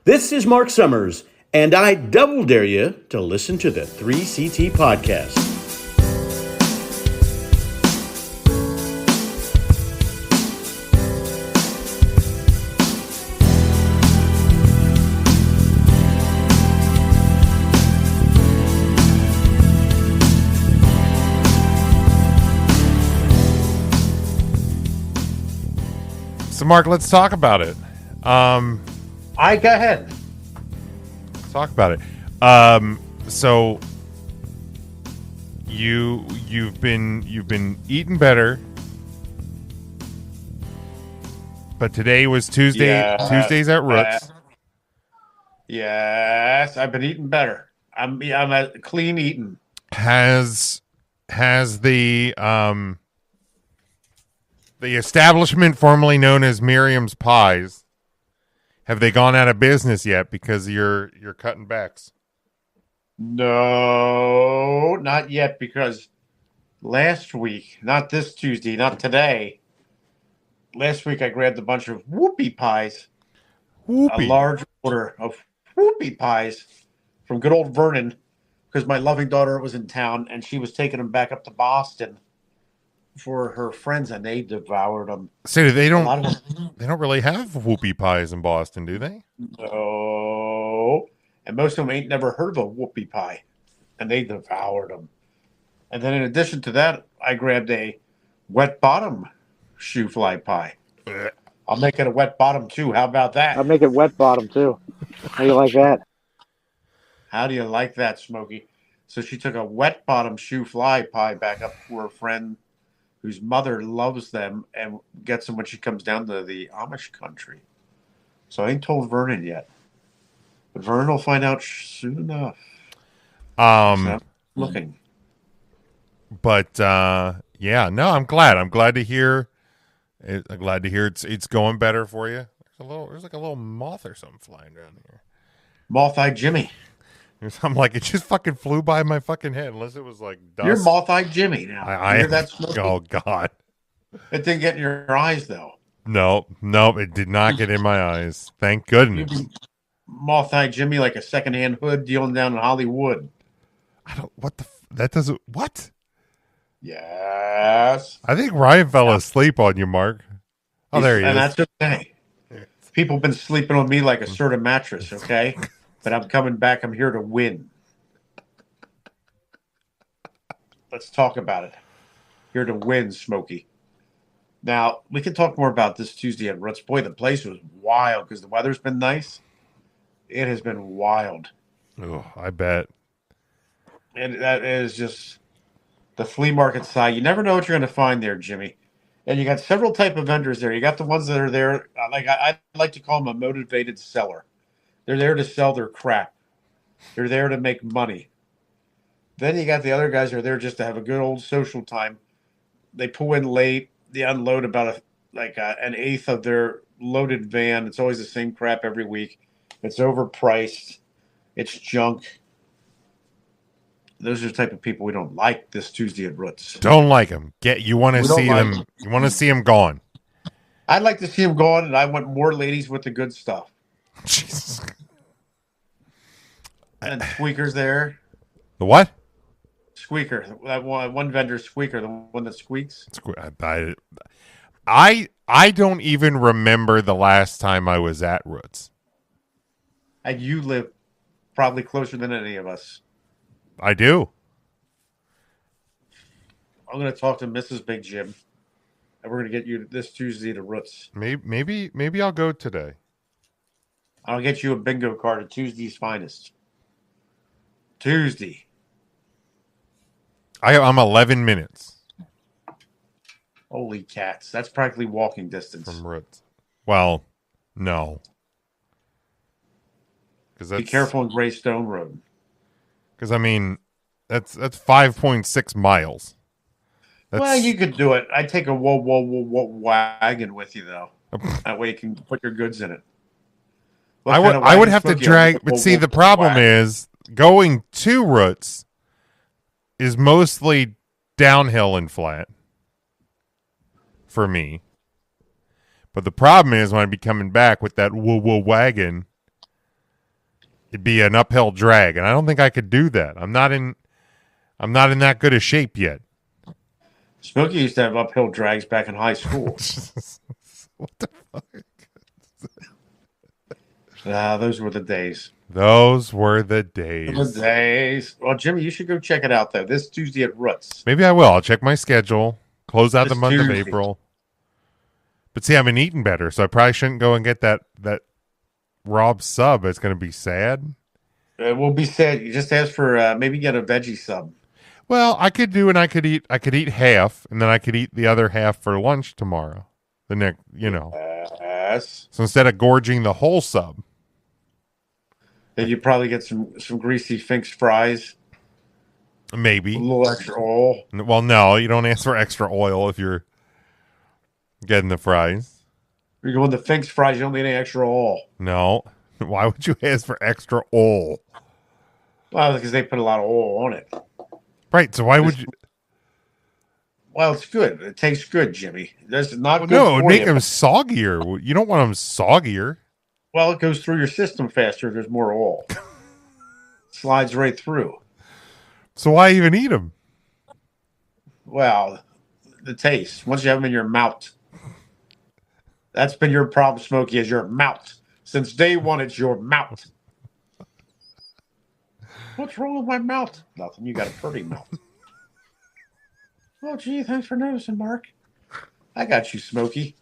This is Mark Summers, and I double dare you to listen to the 3CT podcast. So, Mark, let's talk about it. Go ahead. Let's talk about it. So you've been eating better, but today was Tuesday. Yeah. Tuesdays at Roots. Yes, I've been eating better. I'm a clean eating. Has the establishment formerly known as Miriam's Pies, have they gone out of business yet because you're cutting backs? No, not yet, because last week, not this Tuesday, not today. Last week I grabbed a bunch of whoopie pies. Whoopie. A large order of whoopie pies from good old Vernon, because my loving daughter was in town and she was taking them back up to Boston for her friends, and they devoured them. So they don't them. They don't really have whoopie pies in Boston, do they? No. And most of them ain't never heard of a whoopie pie, and they devoured them. And then in addition to that, I grabbed a wet bottom shoe fly pie. I'll make it a wet bottom too. How about that? I'll make it wet bottom too. How do you like that? How do you like that, Smokey? So she took a wet bottom shoe fly pie back up for a friend whose mother loves them and gets them when she comes down to the Amish country. So I ain't told Vernon yet. But Vernon will find out soon enough. So I'm looking. But yeah, no, I'm glad. I'm glad to hear. I'm glad to hear it's going better for you. There's like a little moth or something flying around here. Moth-eyed Jimmy. I'm like, it just fucking flew by my fucking head. Unless it was like dust. You're moth-eyed Jimmy now. I hear that, Smokey? Oh God. It didn't get in your eyes though. No, it did not get in my eyes. Thank goodness. Moth-eyed Jimmy like a secondhand hood dealing down in Hollywood. That doesn't, what? Yes. I think Ryan fell asleep on you, Mark. Oh, there he is. And that's okay. People have been sleeping on me like a Serta mattress, okay? But I'm coming back. I'm here to win. Let's talk about it. Here to win, Smokey. Now, we can talk more about this Tuesday at Roots. Boy, the place was wild because the weather's been nice. It has been wild. Oh, I bet. And that is just the flea market side. You never know what you're going to find there, Jimmy. And you got several type of vendors there. You got the ones that are there, like I like to call them a motivated seller. They're there to sell their crap. They're there to make money. Then you got the other guys who are there just to have a good old social time. They pull in late. They unload about an eighth of their loaded van. It's always the same crap every week. It's overpriced. It's junk. Those are the type of people we don't like this Tuesday at Roots. Don't like them. You want to see them. You want to see them gone. I'd like to see them gone, and I want more ladies with the good stuff. Jesus. And Squeaker's there. The what? Squeaker. That one vendor, Squeaker, the one that squeaks. I don't even remember the last time I was at Roots. And you live probably closer than any of us. I do. I'm going to talk to Mrs. Big Jim, and we're going to get you this Tuesday to Roots. Maybe I'll go today. I'll get you a bingo card at Tuesday's Finest. Tuesday. I'm 11 minutes. Holy cats. That's practically walking distance. From Roots. Well, no. Be careful on Greystone Road. Because, I mean, that's 5.6 miles. Well, you could do it. I'd take a whoa wagon with you, though. That way you can put your goods in it. I would have to drag, but see, the problem is going to Roots is mostly downhill and flat for me. But the problem is when I'd be coming back with that whoa wagon, it'd be an uphill drag, and I don't think I could do that. I'm not in that good a shape yet. Smokey used to have uphill drags back in high school. What the fuck? Those were the days. Those were the days. The days. Well, Jimmy, you should go check it out, though. This Tuesday at Roots. Maybe I will. I'll check my schedule. Close out the month Tuesday. of April. But see, I've been eating better, so I probably shouldn't go and get that Rob sub. It's going to be sad. It will be sad. You just ask for maybe get a veggie sub. Well, I could eat half, and then I could eat the other half for lunch tomorrow. The next, Yes. So instead of gorging the whole sub, Then you probably get some greasy Fink's fries. maybe A little extra oil. Well, no, you don't ask for extra oil if you're getting the fries. You're going to Fink's fries. You don't need any extra oil. No, why would you ask for extra oil? Well, because they put a lot of oil on it. Right. So why would you? Well, it's good. It tastes good, Jimmy. That's not good. No, it would for make you. them soggier. You don't want them soggier. Well, it goes through your system faster if there's more oil. Slides right through. So why even eat them? Well, the taste. Once you have them in your mouth. That's been your problem, Smokey, is your mouth. Since day one, it's your mouth. What's wrong with my mouth? Nothing. You got a pretty mouth. Oh, gee, thanks for noticing, Mark. I got you, Smokey.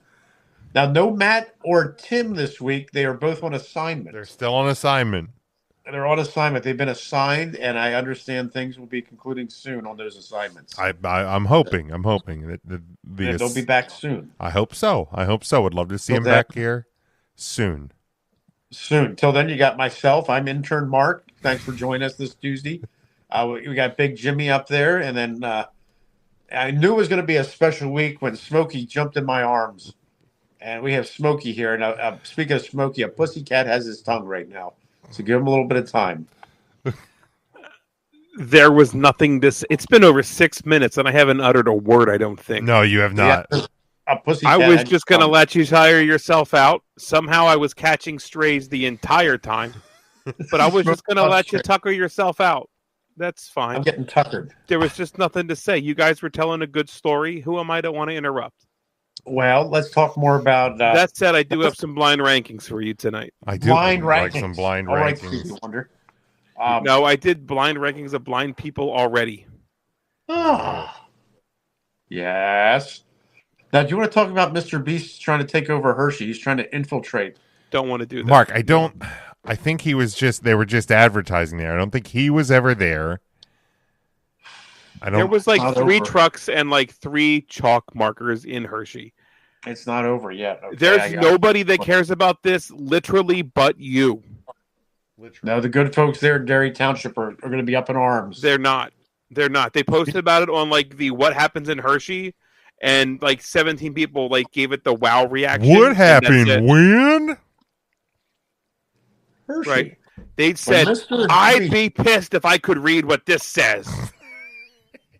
Now, no Matt or Tim this week. They are both on assignment. They're still on assignment. They're on assignment. They've been assigned, and I understand things will be concluding soon on those assignments. I'm hoping. I'm hoping that they'll be back soon. I hope so. Would love to see them back here soon. Soon. Till then, you got myself. I'm intern Mark. Thanks for joining us this Tuesday. We got Big Jimmy up there, and then I knew it was going to be a special week when Smokey jumped in my arms. And we have Smokey here. And speaking of Smokey, a pussycat has his tongue right now. So give him a little bit of time. There was nothing it's been over 6 minutes, and I haven't uttered a word, I don't think. No, you have not. Yeah, a pussycat. I was just going to let you tire yourself out. Somehow I was catching strays the entire time. But I was just going to let you tucker yourself out. That's fine. I'm getting tuckered. There was just nothing to say. You guys were telling a good story. Who am I to want to interrupt? Well, let's talk more about... that said, I do have some blind rankings for you tonight. I do blind like rankings. some blind All right, rankings. Stevie Wonder. No, I did blind rankings of blind people already. Yes. Now, do you want to talk about Mr. Beast trying to take over Hershey? He's trying to infiltrate. Don't want to do that. Mark, I think they were just advertising there. I don't think he was ever there. There was like 3 trucks and like 3 chalk markers in Hershey. It's not over yet. Okay, there's nobody that cares about this literally but you. No, the good folks there in Derry Township are going to be up in arms. They're not. They posted about it on like the What Happens in Hershey, and like 17 people like gave it the wow reaction. What happened when? Hershey. Right. They said, I'd be pissed if I could read what this says.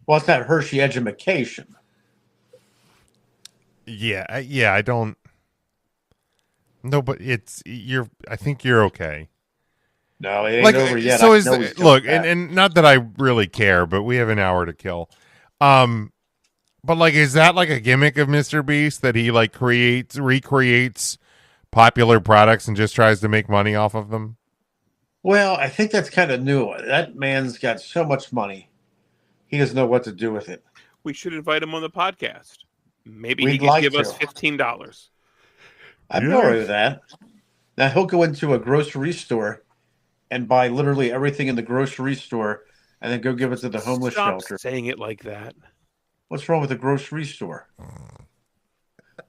Well, it's not Hershey education. Yeah, I don't. No, but I think you're okay. No, it ain't over yet. So look, and not that I really care, but we have an hour to kill. But like, is that like a gimmick of Mr. Beast that he like recreates popular products and just tries to make money off of them? Well, I think that's kind of new. That man's got so much money. He doesn't know what to do with it. We should invite him on the podcast. Maybe he We'd can give us $15. I'm all right with that. Now, he'll go into a grocery store and buy literally everything in the grocery store and then go give it to the homeless shelter. Saying it like that. What's wrong with the grocery store?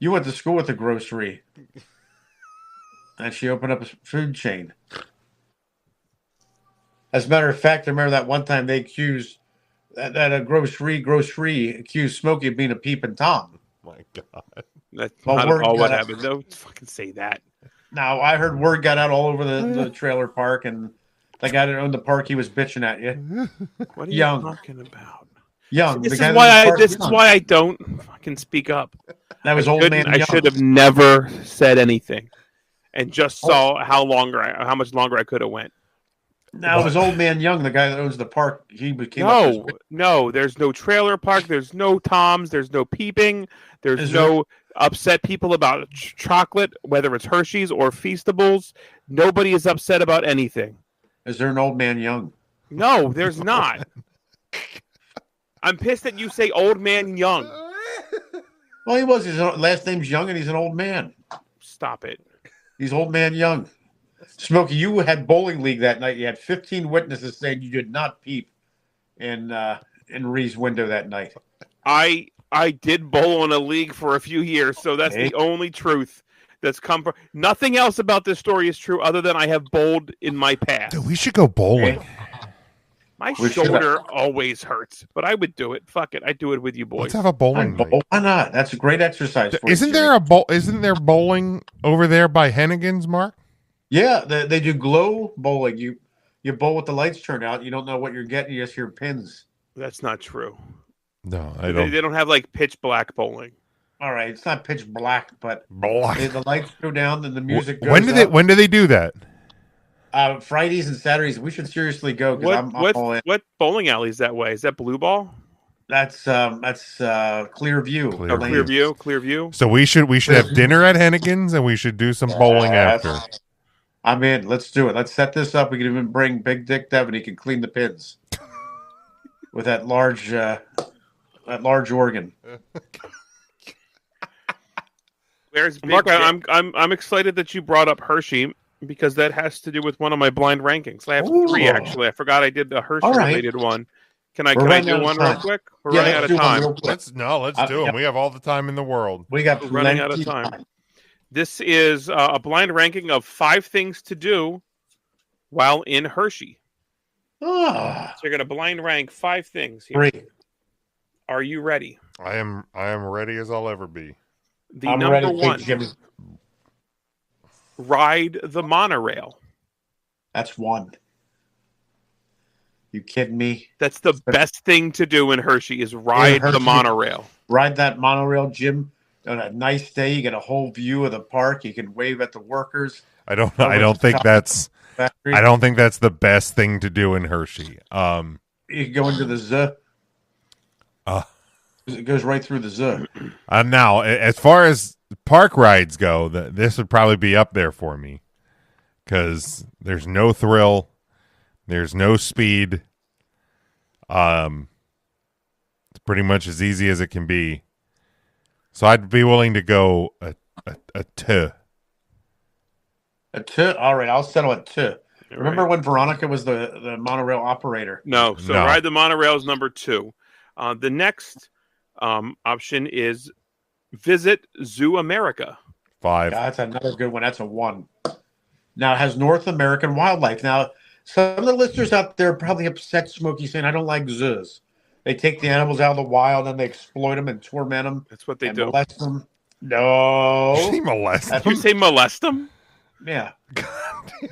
You went to school with the grocery. And she opened up a food chain. As a matter of fact, I remember that one time they accused that a grocery accused Smokey of being a peeping Tom. My God. That's not all what happened. Don't fucking say that. Now, I heard word got out all over the trailer park, and the guy that owned the park, he was bitching at you. What are you talking about? Young. This is why I don't fucking speak up. That was old man Young. I should have never said anything, and just saw how much longer I could have went. Now, it was Old Man Young, the guy that owns the park. He came up. No, there's no trailer park. There's no Toms. There's no peeping. There's no upset people about chocolate, whether it's Hershey's or Feastables. Nobody is upset about anything. Is there an Old Man Young? No, there's not. I'm pissed that you say Old Man Young. Well, he was. His last name's Young, and he's an old man. Stop it. He's Old Man Young. Smokey, you had bowling league that night. You had 15 witnesses saying you did not peep in Ree's window that night. I did bowl in a league for a few years, so that's the only truth that's come from. Nothing else about this story is true other than I have bowled in my past. Dude, we should go bowling. My shoulder always hurts, but I would do it. Fuck it, I'd do it with you boys. Let's have a bowling league. Why not? That's a great exercise. Isn't there bowling over there by Hennigan's, Mark? Yeah, they do glow bowling. You bowl with the lights turned out. You don't know what you're getting. You just hear pins. That's not true. No, I don't. They don't have like pitch black bowling. All right, it's not pitch black, but the lights go down and the music goes up. When do they do that? Fridays and Saturdays. We should seriously go. What bowling alley is that way? Is that Blue Ball? That's Clear View. Clear View. So we should have dinner at Hennigan's and we should do some bowling after. I'm in. Let's do it. Let's set this up. We can even bring Big Dick Devin. He can clean the pins with that large organ. Mark, I'm excited that you brought up Hershey because that has to do with one of my blind rankings. I have 3 actually. I forgot I did the Hershey related one. Can I do one real quick? We're running out of time. Let's do them. We have all the time in the world. We got running out of time. This is a blind ranking of 5 things to do while in Hershey. So you're going to blind rank 5 things here. 3. Are you ready? I am ready as I'll ever be. I'm number ready, 1. Jimmy. Ride the monorail. That's 1. You kidding me? That's the best thing to do in Hershey is ride the monorail. Ride that monorail, Jim. On a nice day, you get a whole view of the park. You can wave at the workers. I don't think that's the best thing to do in Hershey. You can go into the zoo. It goes right through the zoo. Now, as far as park rides go, this would probably be up there for me because there's no thrill, there's no speed. It's pretty much as easy as it can be. So I'd be willing to go a 2. A 2? All right, I'll settle at 2. Remember when Veronica was the monorail operator? No. Ride the monorail is number 2. The next option is visit Zoo America. 5. That's another good one. That's a 1. Now it has North American wildlife. Now, some of the listeners out there are probably upset, Smokey, saying I don't like zoos. They take the animals out of the wild and they exploit them and torment them. That's what they do. Molest them. No. Did you molest them? Did you say molest them? Yeah.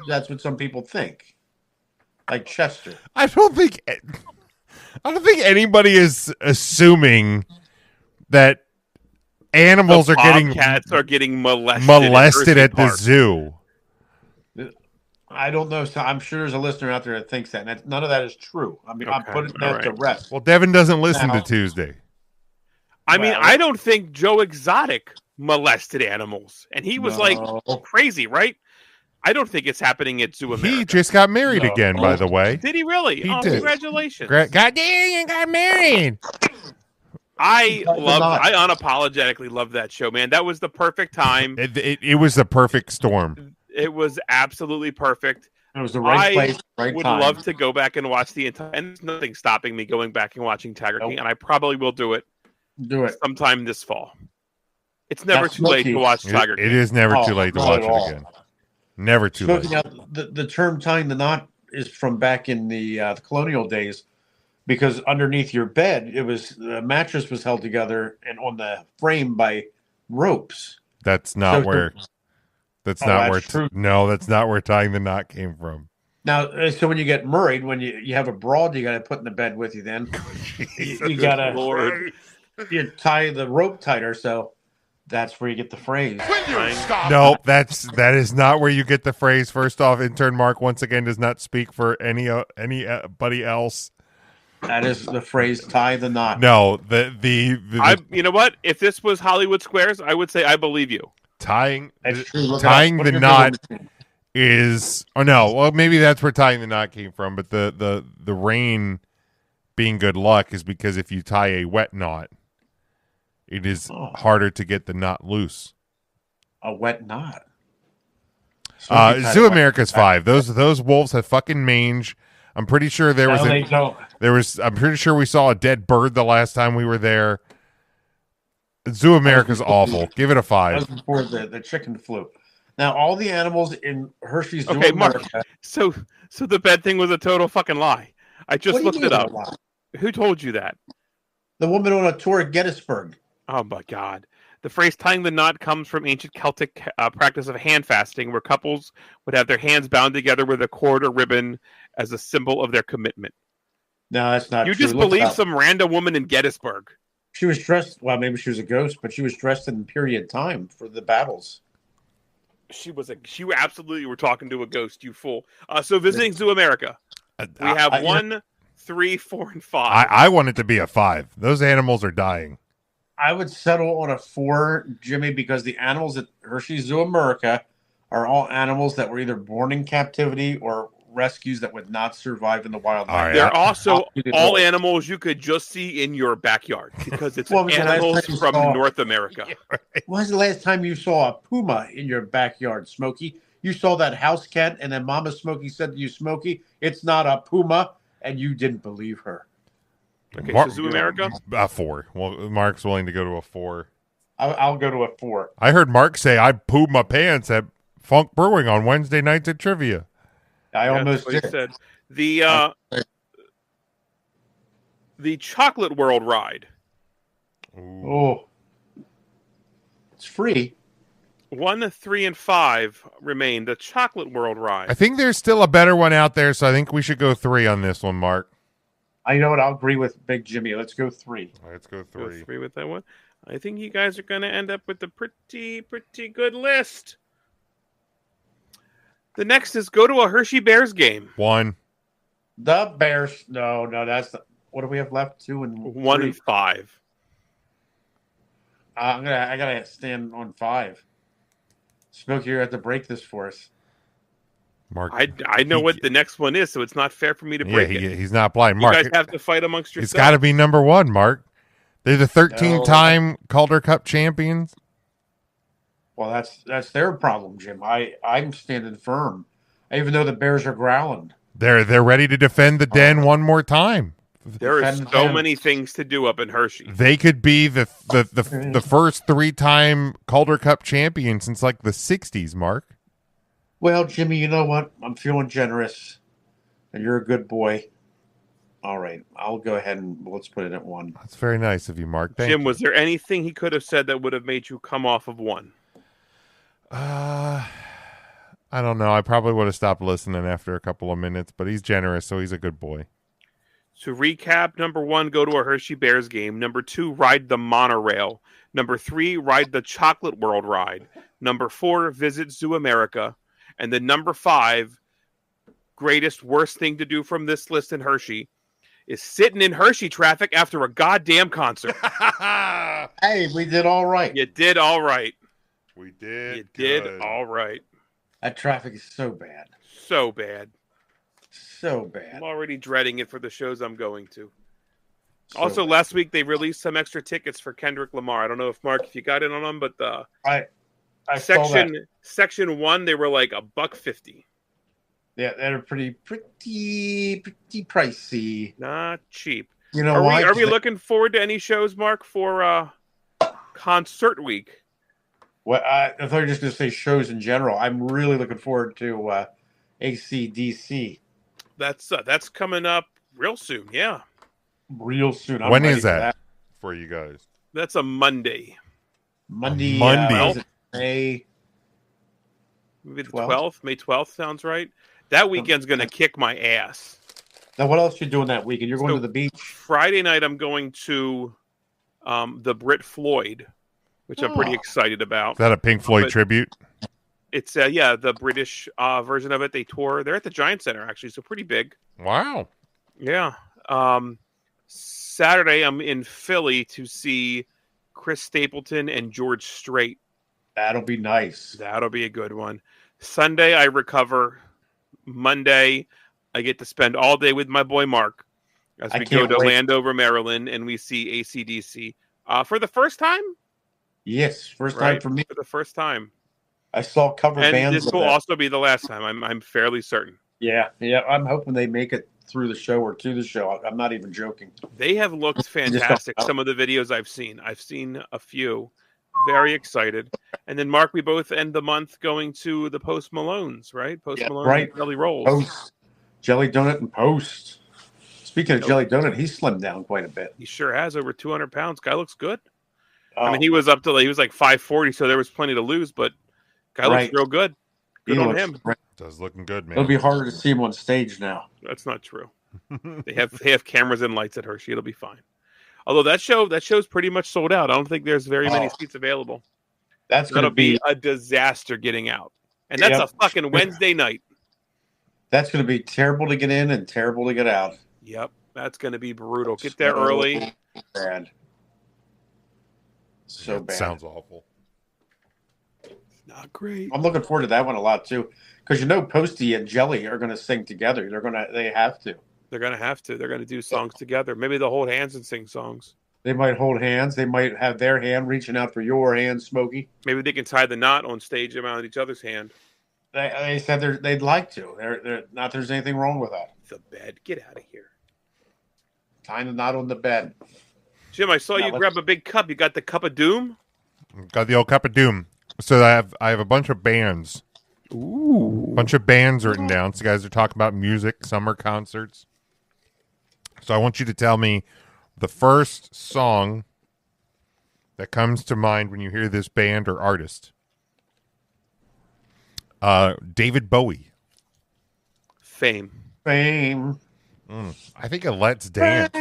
That's what some people think. Like Chester. I don't think anybody is assuming that animals are getting molested at the zoo. I don't know. So I'm sure there's a listener out there that thinks that. And none of that is true. I mean, I'm putting that to rest. Well, Devin doesn't listen to Tuesday. I don't think Joe Exotic molested animals. And he was crazy, right? I don't think it's happening at Zoo America. He just got married again, by the way. Did he really? He did. Congratulations. God damn, you got married. I unapologetically love that show, man. That was the perfect time. It was the perfect storm. It was absolutely perfect. It was the right place, right time. time. I would love to go back and watch the entire. And there's nothing stopping me going back and watching Tiger King, and I probably will do it. Do it sometime this fall. It's never too late to watch Tiger King. It is never too late to watch it again. Never too late. Now, the term tying the knot is from back in the colonial days, because underneath your bed, the mattress was held together and on the frame by ropes. That's not where tying the knot came from. Now, so when you get married, when you have a broad, you got to put in the bed with you. Then you got to tie the rope tighter. So That's where you get the phrase. No, that is not where you get the phrase. First off, intern Mark once again does not speak for anybody else. That is the phrase "tie the knot." No, you know what? If this was Hollywood Squares, I would say I believe you. Tying the knot is, or no, well maybe that's where tying the knot came from. But the rain being good luck is because if you tie a wet knot, it is harder to get the knot loose. A wet knot. Zoo America's 5. Those wolves have fucking mange. I'm pretty sure I'm pretty sure we saw a dead bird the last time we were there. Zoo America's awful. Give it a 5. That was before the chicken flu. Now all the animals in Hershey's Zoo Mark, America. So the bed thing was a total fucking lie. I just looked it up. Who told you that? The woman on a tour at Gettysburg. Oh my God. The phrase tying the knot comes from ancient Celtic practice of hand fasting, where couples would have their hands bound together with a cord or ribbon as a symbol of their commitment. No, that's not true. You just believe some random woman in Gettysburg. She was dressed, well, maybe she was a ghost, but she was dressed in period time for the battles. You absolutely were talking to a ghost, you fool. So visiting Zoo America. We have 1, 3, 4, and 5. I want it to be a 5. Those animals are dying. I would settle on a 4, Jimmy, because the animals at Hershey's Zoo America are all animals that were either born in captivity or rescues that would not survive in the wild. Right, they're also all animals you could just see in your backyard because it's animals from North America. Yeah, right. When was the last time you saw a puma in your backyard, Smokey? You saw that house cat, and then Mama Smokey said to you, Smokey, it's not a puma, and you didn't believe her. Okay, so Zoo America? A 4. Well, Mark's willing to go to a 4. I'll go to a 4. I heard Mark say I pooped my pants at Funk Brewing on Wednesday nights at trivia. I almost did. Said. The Chocolate World ride. Ooh. Oh, it's free. 1, 3, and 5 remain. The Chocolate World ride. I think there's still a better one out there, so I think we should go 3 on this one, Mark. I know what. I'll agree with Big Jimmy. Let's go 3. Let's go 3. Go 3 with that one. I think you guys are going to end up with a pretty good list. The next is go to a Hershey Bears game. 1. The Bears. No, that's the, what do we have left? 2 and 1 and 5. I gotta stand on 5. Smokey, you have to break this for us. Mark, I know what the next one is, so it's not fair for me to break it. He's not blind. Mark, you guys have to fight amongst yourselves. It's got to be number 1, Mark. They're the 13-time Calder Cup champions. Well, that's their problem, Jim. I'm standing firm, even though the Bears are growling. They're ready to defend the den one more time. There are so many things to do up in Hershey. They could be the first 3-time Calder Cup champion since like the 60s, Mark. Well, Jimmy, you know what? I'm feeling generous, and you're a good boy. All right, I'll go ahead and let's put it at 1. That's very nice of you, Mark. Thank Jim, you. Was there anything he could have said that would have made you come off of 1? I don't know. I probably would have stopped listening after a couple of minutes, but he's generous, so he's a good boy. To recap, number 1, go to a Hershey Bears game. Number 2, ride the monorail. Number 3, ride the Chocolate World ride. Number 4, visit Zoo America. And then number 5, worst thing to do from this list in Hershey, is sitting in Hershey traffic after a goddamn concert. Hey, we did all right. You did all right. We did. You did all right. That traffic is so bad. So bad. So bad. I'm already dreading it for the shows I'm going to. Also, last week they released some extra tickets for Kendrick Lamar. I don't know if Mark, you got in on them, but I section 1, they were like $150. Yeah, they're pretty pricey. Not cheap. You know why? Are we looking forward to any shows, Mark, for concert week? Well, I thought you were just going to say shows in general. I'm really looking forward to AC/DC. That's coming up real soon. Yeah, real soon. When is that for you guys? That's a Monday. Monday. May. Maybe the 12th. May 12th sounds right. That weekend's going to kick my ass. Now, what else are you doing that weekend? You're going to the beach. Friday night, I'm going to the Brit Floyd. which I'm pretty excited about. Is that a Pink Floyd tribute? It's the British version of it. They tour. They're at the Giant Center actually, so pretty big. Wow. Yeah. Saturday I'm in Philly to see Chris Stapleton and George Strait. That'll be nice. That'll be a good one. Sunday I recover. Monday I get to spend all day with my boy Mark as we go to Landover, Maryland, and we see AC/DC for the first time. Yes, first time for me. For the first time. I saw cover bands. And this will also be the last time. I'm fairly certain. Yeah. I'm hoping they make it through the show or to the show. I'm not even joking. They have looked fantastic. Some of the videos I've seen a few. Very excited. And then Mark, we both end the month going to the Post Malones, right? Malone, right? Jelly Rolls, Post, Jelly Donut, and Post. Speaking of Jelly Donut, he's slimmed down quite a bit. He sure has, over 200 pounds. Guy looks good. I mean, he was like 540, so there was plenty to lose, but guy looks real good. Good on him. Does looking good, man. It'll be harder to see him on stage now. That's not true. They have cameras and lights at Hershey. It'll be fine. Although that show's pretty much sold out. I don't think there's very many seats available. That'll be a disaster getting out, and that's a fucking Wednesday night. That's going to be terrible to get in and terrible to get out. Yep, that's going to be brutal. Get there early. Bad. So bad. Sounds awful. Not great. I'm looking forward to that one a lot too, because Posty and Jelly are going to sing together. They have to. They're going to have to. They're going to do songs together. Maybe they'll hold hands and sing songs. They might hold hands. They might have their hand reaching out for your hand, Smokey. Maybe they can tie the knot on stage around each other's hand. They said they'd like to. They're not. There's anything wrong with that. The bed. Get out of here. Tying the knot on the bed. Jim, I saw you grab a big cup. You got the cup of doom? Got the old cup of doom. So I have a bunch of bands. Ooh. Bunch of bands written down. So you guys are talking about music, summer concerts. So I want you to tell me the first song that comes to mind when you hear this band or artist. David Bowie. Fame. I think of Let's Dance.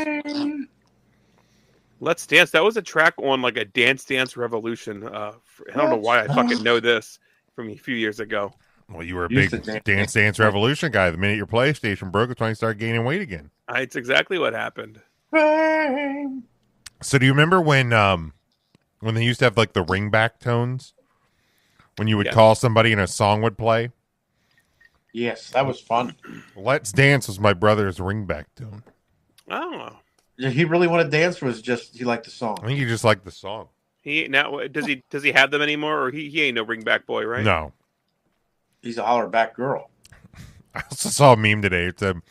Let's Dance. That was a track on like a Dance Dance Revolution. I don't know why I fucking know this from a few years ago. Well, you were a big Dance Revolution guy. The minute your PlayStation broke, it's when you started gaining weight again. It's exactly what happened. So do you remember when they used to have like the ringback tones? When you would call somebody and a song would play? Yes, that was fun. Let's Dance was my brother's ringback tone. Oh. Did he really want to dance, or was just he liked the song? I think he just liked the song. Does he have them anymore, or he ain't no ringback boy, right? No. He's a holler back girl. I also saw a meme today. It said,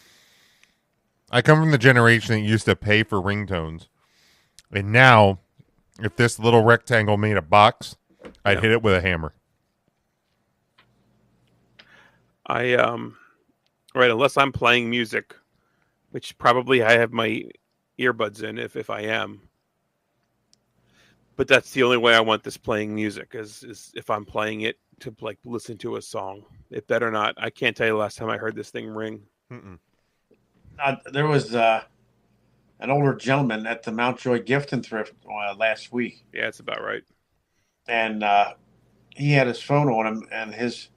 I come from the generation that used to pay for ringtones. And now, if this little rectangle made a box, I'd hit it with a hammer. Unless I'm playing music, which probably I have my earbuds in if I am. But that's the only way I want this playing music is if I'm playing it to like listen to a song. It better not. I can't tell you the last time I heard this thing ring. There was an older gentleman at the Mountjoy Gift and Thrift last week. Yeah, that's about right. And he had his phone on him, and his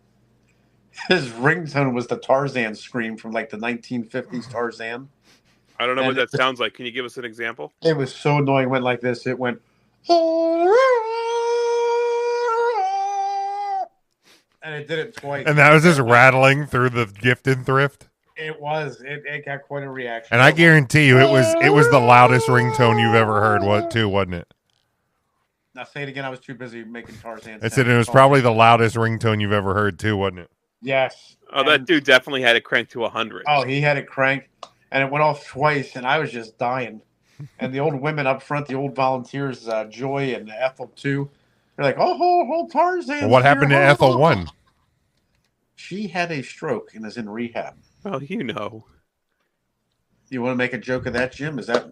ringtone was the Tarzan scream from like the 1950s Tarzan. I don't know what that sounds like. Can you give us an example? It was so annoying. It went like this. It went, and it did it twice. And that was just rattling through the Gift and Thrift. It was. It got quite a reaction. And I guarantee you, it was the loudest ringtone you've ever heard. Wasn't it? Now say it again. I was too busy making Tarzan. I said it was probably the loudest ringtone you've ever heard too, wasn't it? Yes. Oh, that dude definitely had it cranked to 100. Oh, he had it cranked, and it went off twice, and I was just dying. And the old women up front, the old volunteers, Joy and Ethel too, they're like, "Oh, Tarzan." Well, what happened to Ethel 1? She had a stroke and is in rehab. Oh, you know. You want to make a joke of that, Jim? Is that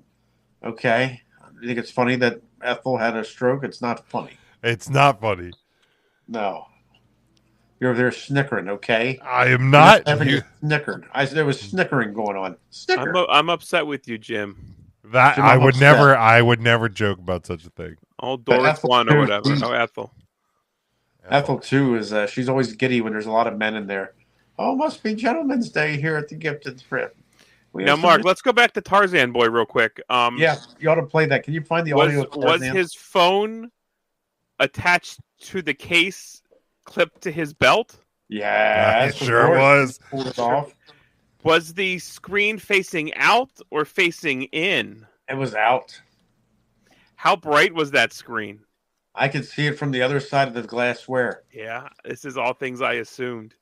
okay? You think it's funny that Ethel had a stroke? It's not funny. It's not funny. No. You're over there snickering, okay? I am not. Snickered. There was snickering going on. I'm upset with you, Jim. I would never joke about such a thing. Old Doris one or whatever. Oh, Ethel. Ethel too is she's always giddy when there's a lot of men in there. Oh, must be Gentleman's Day here at the Gifted Thrift. Now, Mark, let's go back to Tarzan Boy real quick. Yeah, you ought to play that. Can you find the audio? Was his phone attached to the case, clipped to his belt? Yeah, it sure was. Pulled it off. Was the screen facing out or facing in? It was out. How bright was that screen? I could see it from the other side of the glassware. Yeah, this is all things I assumed.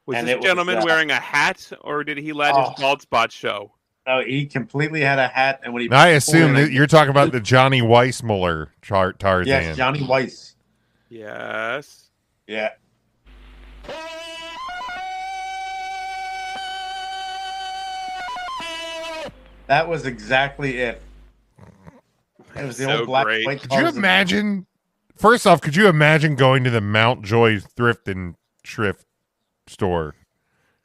Was this gentleman wearing a hat, or did he let his bald spot show? No, he completely had a hat, and when he. I assume that you're talking about the Johnny Weissmuller Tarzan. Yes, Johnny Weiss. Yes. Yeah. That was exactly it. It was the old black and white. Could you imagine? First off, could you imagine going to the Mountjoy Thrift and Shrift store?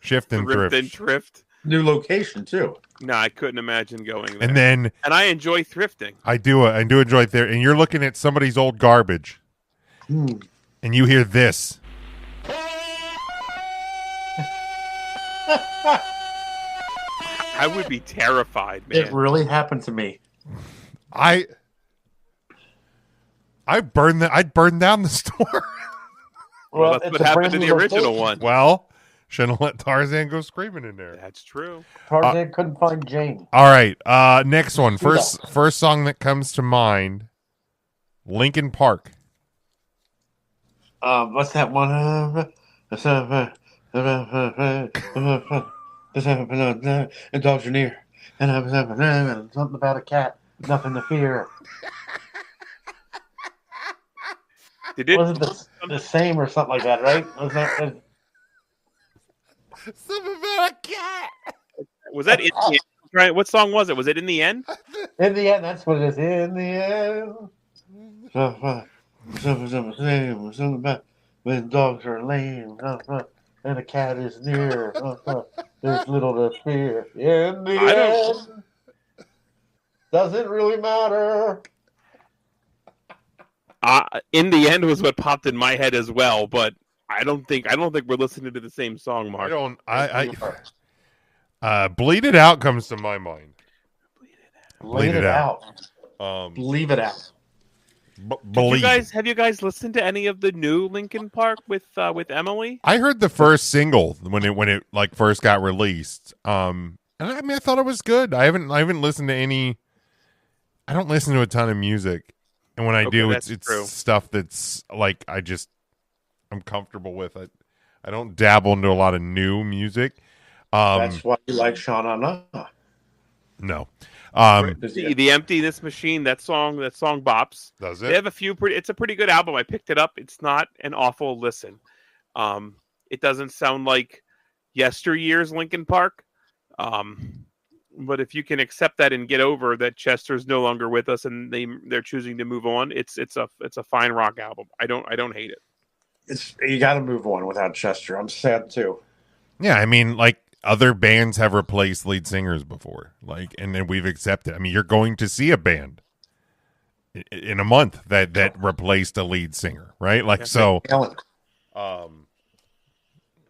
Shift and Thrift. New location too. No, I couldn't imagine going there. And I enjoy thrifting. I do enjoy there. And you're looking at somebody's old garbage, and you hear this. I would be terrified, man. It really happened to me. I'd burn down the store. Well, that's what happened to the original one. Well, shouldn't have let Tarzan go screaming in there. That's true. Tarzan couldn't find Jane. All right, next one. First song that comes to mind, Linkin Park. What's that one? And dogs are near. And something about a cat. Nothing to fear. Wasn't the same or something like that, right? Was that something about a cat? Was that in the end? Right? What song was it? Was it In the End? In the end, that's what it is. In the end. Something about when dogs are lame. And a cat is near. There's little to fear. In the end. Doesn't really matter. In the End was what popped in my head as well, but I don't think we're listening to the same song, Mark. Bleed It Out comes to my mind. Bleed It Out. Leave it out. Have you guys listened to any of the new Linkin Park with Emily? I heard the first single when it like first got released. And I mean I thought it was good. I haven't listened to any. I don't listen to a ton of music, and when I do, it's stuff that's like I'm comfortable with it. I don't dabble into a lot of new music. That's why you like Shauna. No. The Emptiness Machine, that song bops. Does it? They have a few it's a pretty good album. I picked it up. It's not an awful listen. It doesn't sound like yesteryear's Linkin Park. But if you can accept that and get over that Chester's no longer with us and they're choosing to move on, it's a fine rock album. I don't hate it. You got to move on without Chester. I'm sad too. Yeah, I mean, like other bands have replaced lead singers before, and then we've accepted. I mean, you're going to see a band in a month that replaced a lead singer, right? Like so. Halen.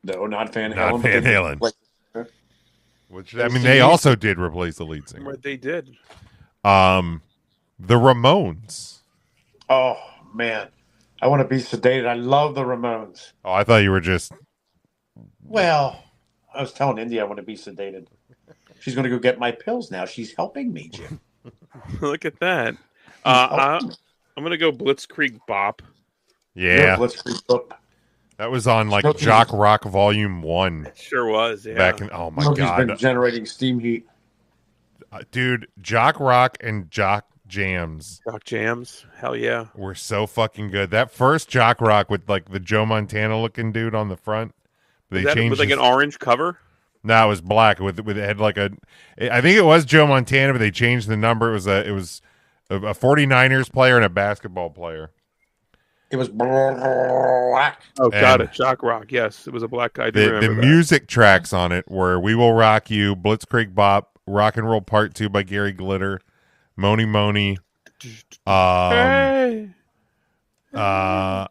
No, not Van Halen. Not Van Halen. Which I mean, they also did replace the lead singer. They did. The Ramones. Oh man, I want to be sedated. I love the Ramones. Oh, I thought you were just. Well, I was telling India I want to be sedated. She's going to go get my pills now. She's helping me, Jim. Look at that. I'm going to go Blitzkrieg Bop. Yeah. Blitzkrieg Bop. That was on like Jock Rock Volume 1. It sure was, yeah. Back in, oh my God. He's been generating steam heat. Dude, Jock Rock and Jock Jams. Jock Jams? Hell yeah. Were so fucking good. That first Jock Rock with like the Joe Montana looking dude on the front. They changed with like an orange cover? No, it was black with it had like I think it was Joe Montana, but they changed the number. It was a 49ers player and a basketball player. It was black. Oh, got it. Shock Rock. Yes, it was a black guy. The music tracks on it were "We Will Rock You," "Blitzkrieg Bop," "Rock and Roll Part 2" by Gary Glitter, "Moni Moni," Hey. I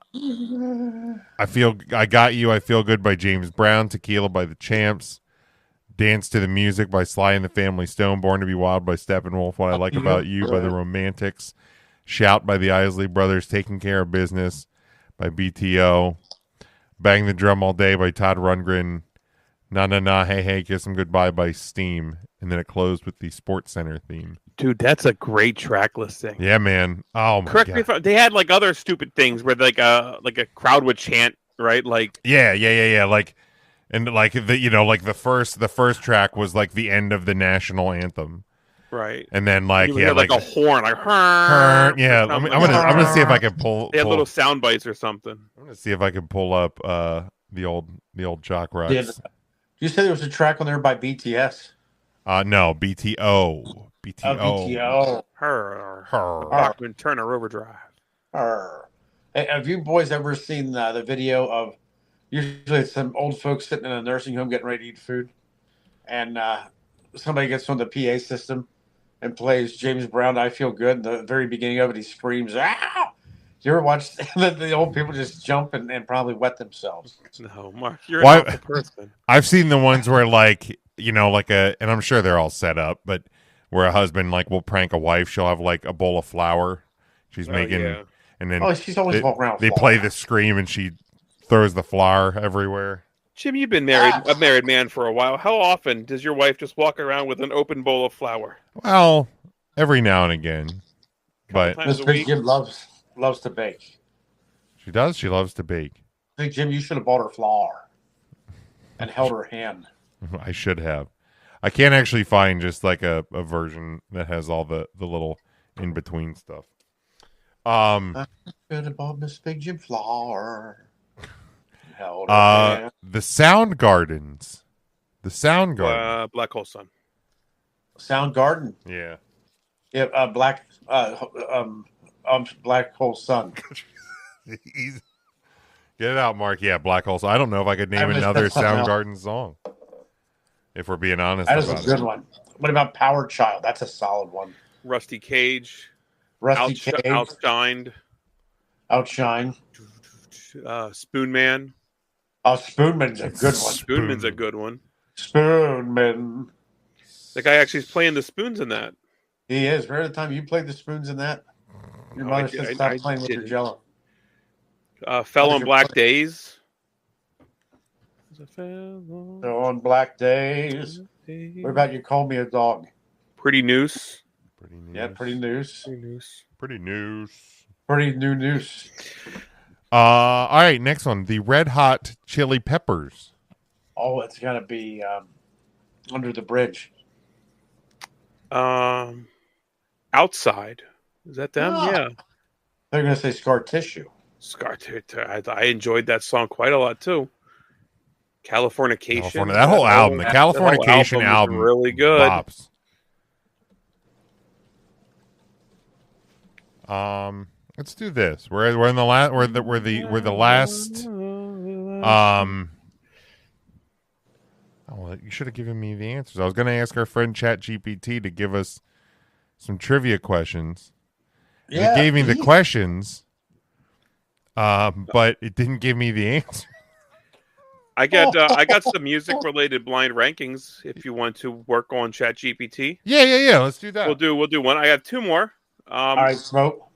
got you. I feel good by James Brown. Tequila by the Champs. Dance to the Music by Sly and the Family Stone. Born to be Wild by Steppenwolf. What I Like About You by the Romantics. Shout by the Isley Brothers. Taking Care of Business by BTO. Bang the Drum All Day by Todd Rundgren. Na Na Na Hey Hey Kiss 'Em Goodbye by Steam. And then it closed with the Sports Center theme. Dude, that's a great track listing. Yeah, man. Oh my Correct God. me if they had like other stupid things where like a crowd would chant, right? Like yeah. Like, and like the first track was like the end of the national anthem. Right. And then like like a horn, like yeah. I'm gonna see if I can pull. They had little sound bites or something. I'm gonna see if I can pull up the old Jock Rocks. You said there was a track on there by BTS. No, BTO. BTO. Bachman Turner Overdrive. Hey, have you boys ever seen the video of usually it's some old folks sitting in a nursing home getting ready to eat food, and somebody gets on the PA system and plays James Brown, I Feel Good. In the very beginning of it, he screams, "Ow!" You ever watch the old people just jump and probably wet themselves? No, Mark, you're an awful person. I've seen the ones where like, and I'm sure they're all set up, but where a husband like will prank a wife, she'll have like a bowl of flour she's making, and then she's always walking around. They play the scream and she throws the flour everywhere. Jim, you've been a married man for a while. How often does your wife just walk around with an open bowl of flour? Well, every now and again, but Miss Big Jim loves to bake. She does. She loves to bake. Big Jim, you should have bought her flour and held her hand. I should have. I can't actually find just like a version that has all the little in between stuff. I should have bought Miss Big Jim flour. Held her hand. The Sound Gardens. The Sound Garden. Black Hole Sun. Sound Garden. Yeah. Yeah. Black Hole Sun. Get it out, Mark. Yeah, Black Hole Sun. I don't know if I could name another Soundgarden song. If we're being honest that about it. That is a good one. What about Power Child? That's a solid one. Rusty Cage. Cage. Outshined. Spoon Man. Oh, Spoonman's a good one. Spoonman's a good one. Spoonman. The guy actually is playing the spoons in that. He is. Remember the time you played the spoons in that? Your mother said stop playing with your Jello. Fell on Black Days. On Black Days. What about You Call Me a Dog? Pretty Noose. Yeah, Pretty Noose. Pretty Noose. Pretty New Noose. All right, next one. The Red Hot Chili Peppers. Oh, it's got to be Under the Bridge. Outside. Is that them? Yeah. They're going to say Scar Tissue. Scar Tissue. I enjoyed that song quite a lot, too. Californication. That whole album. The Californication album. Really good. Bops. Let's do this. We're in the last. We're the last. Oh, you should have given me the answers. I was going to ask our friend ChatGPT to give us some trivia questions. Yeah, it gave me the questions, but it didn't give me the answer. I got some music related blind rankings. If you want to work on ChatGPT, yeah. Let's do that. We'll do one. I have two more. All right, Smoke.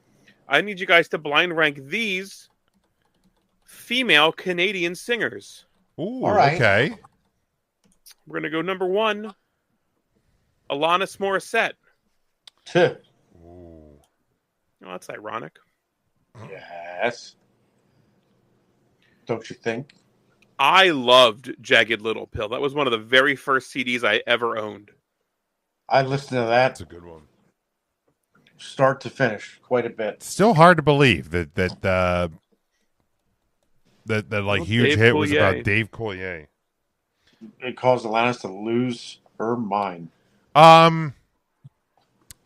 I need you guys to blind rank these female Canadian singers. Ooh, all right. Okay. We're gonna go number 1, Alanis Morissette. Ooh. Oh, that's ironic. Yes. Don't you think? I loved Jagged Little Pill. That was one of the very first CDs I ever owned. I listened to that. That's a good one. Start to finish, quite a bit. Still hard to believe that like huge Dave hit Coulier. was about Dave Coulier. It caused Alanis to lose her mind.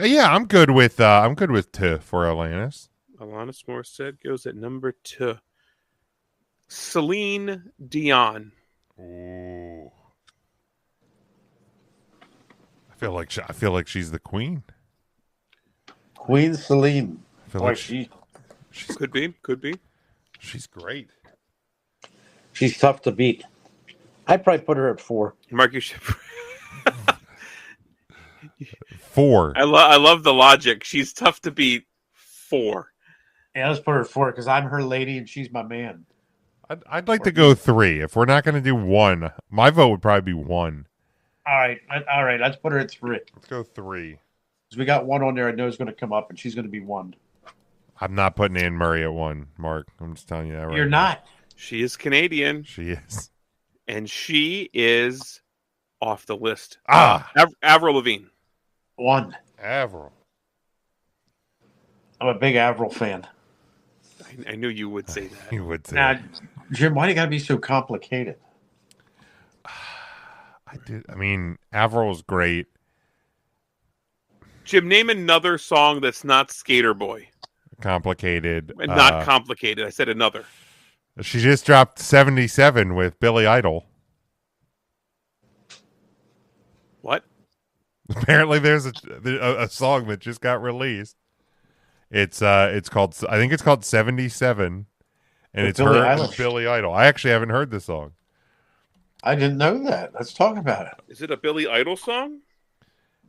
Yeah, I'm good with two for Alanis. Alanis Morissette goes at number 2. Celine Dion. Ooh. I feel like she's the queen. Queen Celine. Boy, she's could be. She's great. She's tough to beat. I'd probably put her at 4. Mark, you should. 4. I love the logic. She's tough to beat. 4. Yeah, let's put her at 4 because I'm her lady and she's my man. I'd like to go 3. If we're not going to do 1, my vote would probably be 1. All right. Let's put her at 3. Let's go 3. Because we got 1 on there I know is going to come up, and she's going to be 1. I'm not putting Anne Murray at 1, Mark. I'm just telling you that right You're now. not. She is Canadian. She is. And she is off the list. Avril Lavigne. 1. Avril. I'm a big Avril fan. I knew you would say that. You would say that. Jim, why do you got to be so complicated? I mean, Avril's great. Jim, name another song that's not Skater Boy. Complicated. Not complicated. I said another. She just dropped 77 with Billy Idol. What? Apparently, there's a song that just got released. It's called 77, and it's her and Billy Idol. I actually haven't heard this song. I didn't know that. Let's talk about it. Is it a Billy Idol song?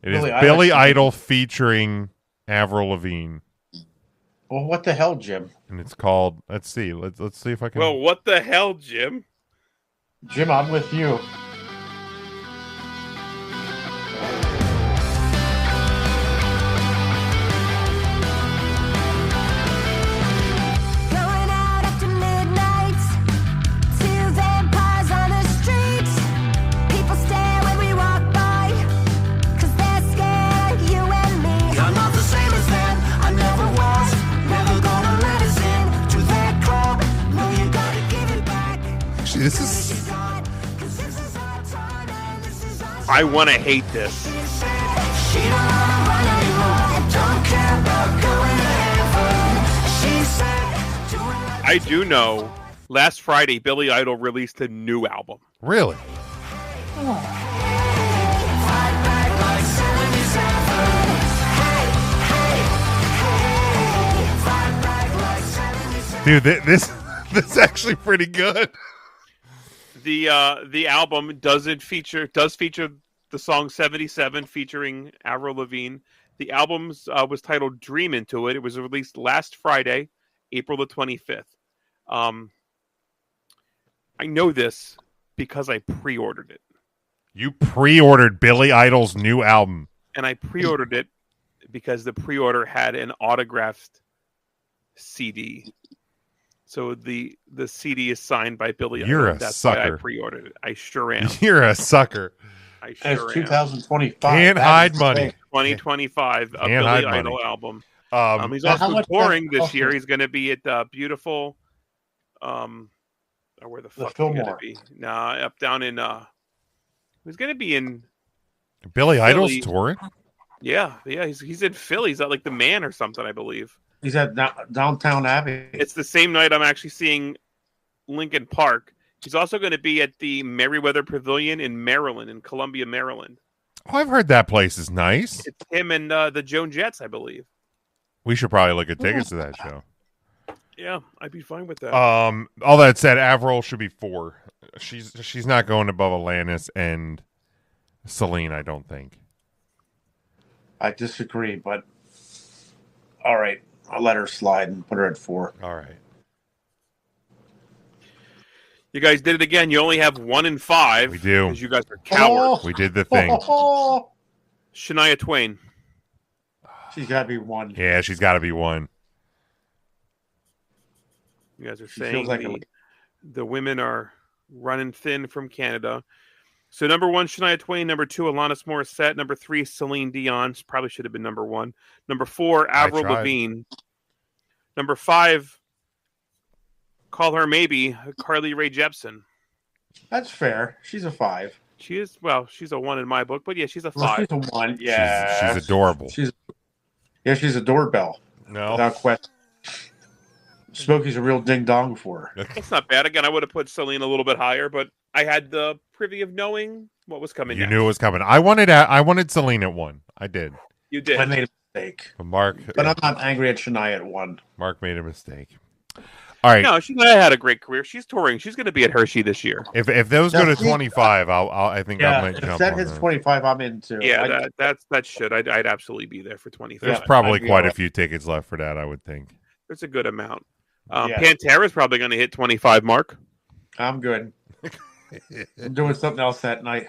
It is Billy Idol featuring Avril Lavigne. Well, what the hell, Jim? And it's called. Let's see. Let's see if I can. Well, what the hell, Jim? Jim, I'm with you. This is. I want to hate this. I do know. Last Friday, Billy Idol released a new album. Really? Dude, this is actually pretty good. The album does feature the song 77 featuring Avril Lavigne. The album was titled Dream Into It. It was released last Friday, April the 25th. I know this because I pre-ordered it. You pre-ordered Billy Idol's new album. And I pre-ordered it because the pre-order had an autographed CD. So the CD is signed by Billy Idol. You're a That's sucker. why I pre-ordered it. I sure am. You're a sucker. I sure am. It's 2025. Can't hide money. 2025, a Billy Idol album. He's also touring this year. He's going to be at beautiful. Where the fuck is he going to be? Nah, up down in. He's going to be in. Billy Idol's touring. Yeah. He's in Philly. He's at like the Man or something, I believe. He's at Downtown Abbey. It's the same night I'm actually seeing Lincoln Park. He's also going to be at the Merriweather Pavilion in Maryland, in Columbia, Maryland. Oh, I've heard that place is nice. It's him and the Joan Jets, I believe. We should probably look at tickets to that show. Yeah, I'd be fine with that. All that said, Avril should be 4. She's not going above Alanis and Celine, I don't think. I disagree, but all right. I'll let her slide and put her at 4. All right. You guys did it again. You only have 1 in 5. We do. Because you guys are cowards. We did the thing. Shania Twain. She's got to be 1. Yeah, she's got to be 1. You guys are saying the women are running thin from Canada. So number 1, Shania Twain. Number 2, Alanis Morissette. Number 3, Celine Dion. Probably should have been number 1. Number 4, Avril Lavigne. Number 5, call her maybe, Carly Rae Jepsen. That's fair. She's a 5. She's a 1 in my book, but yeah, she's a 5. Well, she's a 1. Yeah, she's adorable. She's a doorbell. No, without question. Smokey's a real ding dong for her. That's not bad. Again, I would have put Celine a little bit higher, but I had the privy of knowing what was coming. You knew it was coming. I wanted Celine at 1. I did. You did. mistake. Mark, but I'm not angry at Shania at 1. Mark made a mistake. All right. No, Shania had a great career. She's touring. She's going to be at Hershey this year. If those go to 25, I think I might jump that on hits that. 25, I'm in too. Yeah, that should. I'd absolutely be there for 25. There's probably quite a few tickets left for that, I would think. There's a good amount. Pantera's probably going to hit 25, Mark. I'm good. I'm doing something else that night.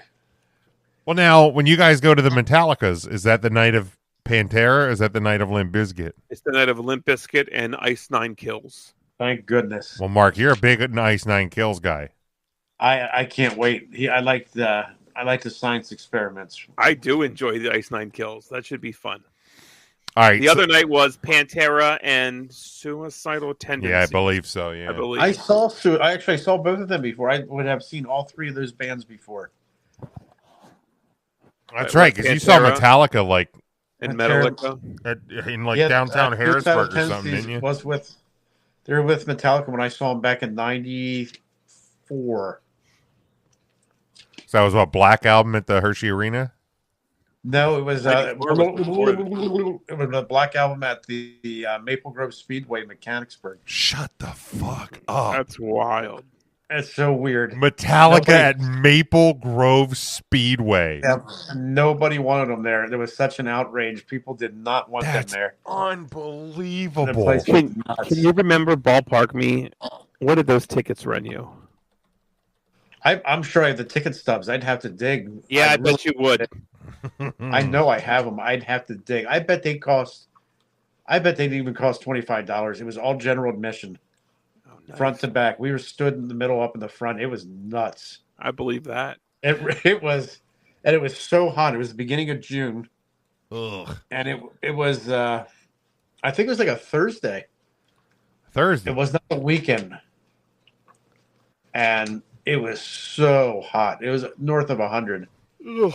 Well, now, when you guys go to the Metallicas, is that the night of Pantera, or is that the night of Limp Bizkit? It's the night of Limp Bizkit and Ice Nine Kills. Thank goodness. Well, Mark, you're a big Ice Nine Kills guy. I can't wait. I like the science experiments. I do enjoy the Ice Nine Kills. That should be fun. All right. The other night was Pantera and Suicidal Tendencies. Yeah, I believe so. Yeah, I actually saw both of them before. I would have seen all 3 of those bands before. That's right, because you saw Metallica in Metallica in downtown Harrisburg or something, didn't you? They were with Metallica when I saw them back in '94. So that was what, Black Album at the Hershey Arena? No, it was a Black Album at the Maple Grove Speedway, Mechanicsburg. Shut the fuck up! That's wild. It's so weird. Metallica at Maple Grove Speedway. Yeah, nobody wanted them there. There was such an outrage. People did not want them there. Unbelievable. Can you remember ballpark me? What did those tickets run you? I'm sure I have the ticket stubs. I'd have to dig. Yeah, I bet you would. I know I have them. I'd have to dig. I bet they'd even cost $25. It was all general admission. Nice. Front to back. We were stood in the middle, up in the front. It was nuts. I believe that. It was so hot. It was the beginning of June. Ugh. And it was I think it was like a Thursday. It was not the weekend. And it was so hot. It was north of 100. Ugh.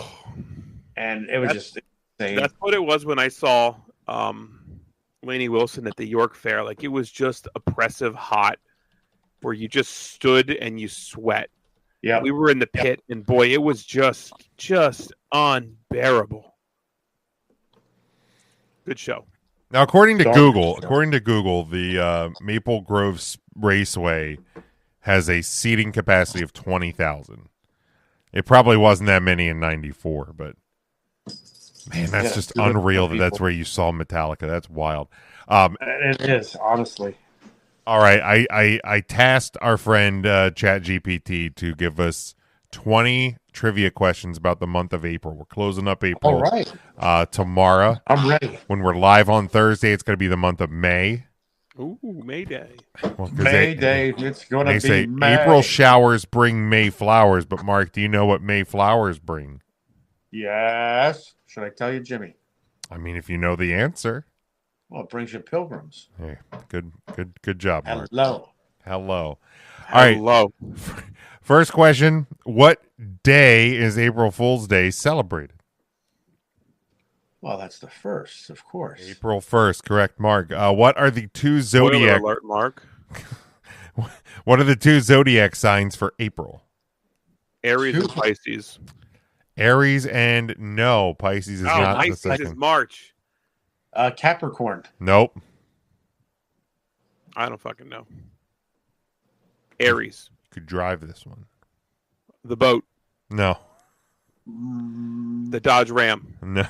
And it was just insane. That's what it was when I saw Lainey Wilson at the York Fair. Like, it was just oppressive hot, where you just stood and you sweat. Yeah, we were in the pit, and boy, it was just unbearable. Good show. Now, according to Google, the Maple Grove Raceway has a seating capacity of 20,000. It probably wasn't that many in '94, but man, that's just unreal that's where you saw Metallica. That's wild. It is, honestly. All right, I tasked our friend ChatGPT to give us 20 trivia questions about the month of April. We're closing up April. All right. Tomorrow. I'm ready. When we're live on Thursday, it's going to be the month of May. Ooh, May Day. Well, May Day. It's going to be May. April showers bring May flowers, but Mark, do you know what May flowers bring? Yes. Should I tell you, Jimmy? I mean, if you know the answer. Well, it brings you pilgrims. Hey, good job, Mark. Hello. All right. First question: what day is April Fool's Day celebrated? Well, that's the 1st, of course. April 1st, correct, Mark. What are the 2 zodiac? Spoiler alert, Mark. What are the 2 zodiac signs for April? Aries and Pisces. Aries and no, Pisces is not Pisces the second. Is March. Capricorn. Nope. I don't fucking know. Aries. Could drive this one. The boat. No. The Dodge Ram. No.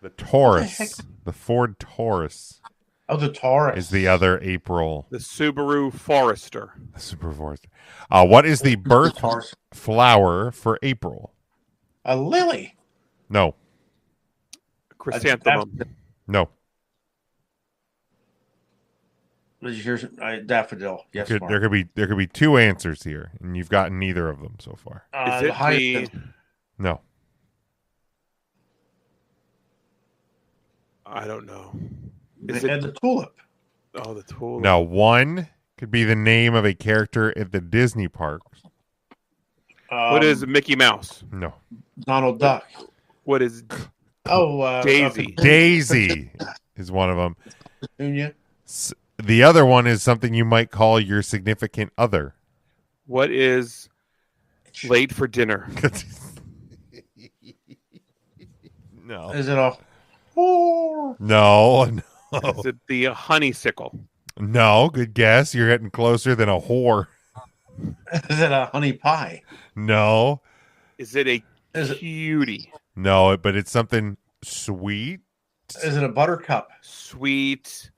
The Taurus. The Ford Taurus. Oh, the Taurus. Is the other April. The Subaru Forester. The Subaru Forester. What is the birth flower for April? A lily. No. Chrysanthemum. No. Here's daffodil. Yes, there could be 2 answers here, and you've gotten neither of them so far. Is it the... No. I don't know. Is it the tulip? Oh, the tulip. No, one could be the name of a character at the Disney parks. What is Mickey Mouse? No. Donald Duck. What is... Daisy. Daisy is one of them. Petunia. The other one is something you might call your significant other. What is late for dinner? No. Is it a whore? No. Is it the honeysuckle? No. Good guess. You're getting closer than a whore. Is it a honey pie? No. Is it a cutie? No, but it's something sweet. Is it a buttercup? Sweet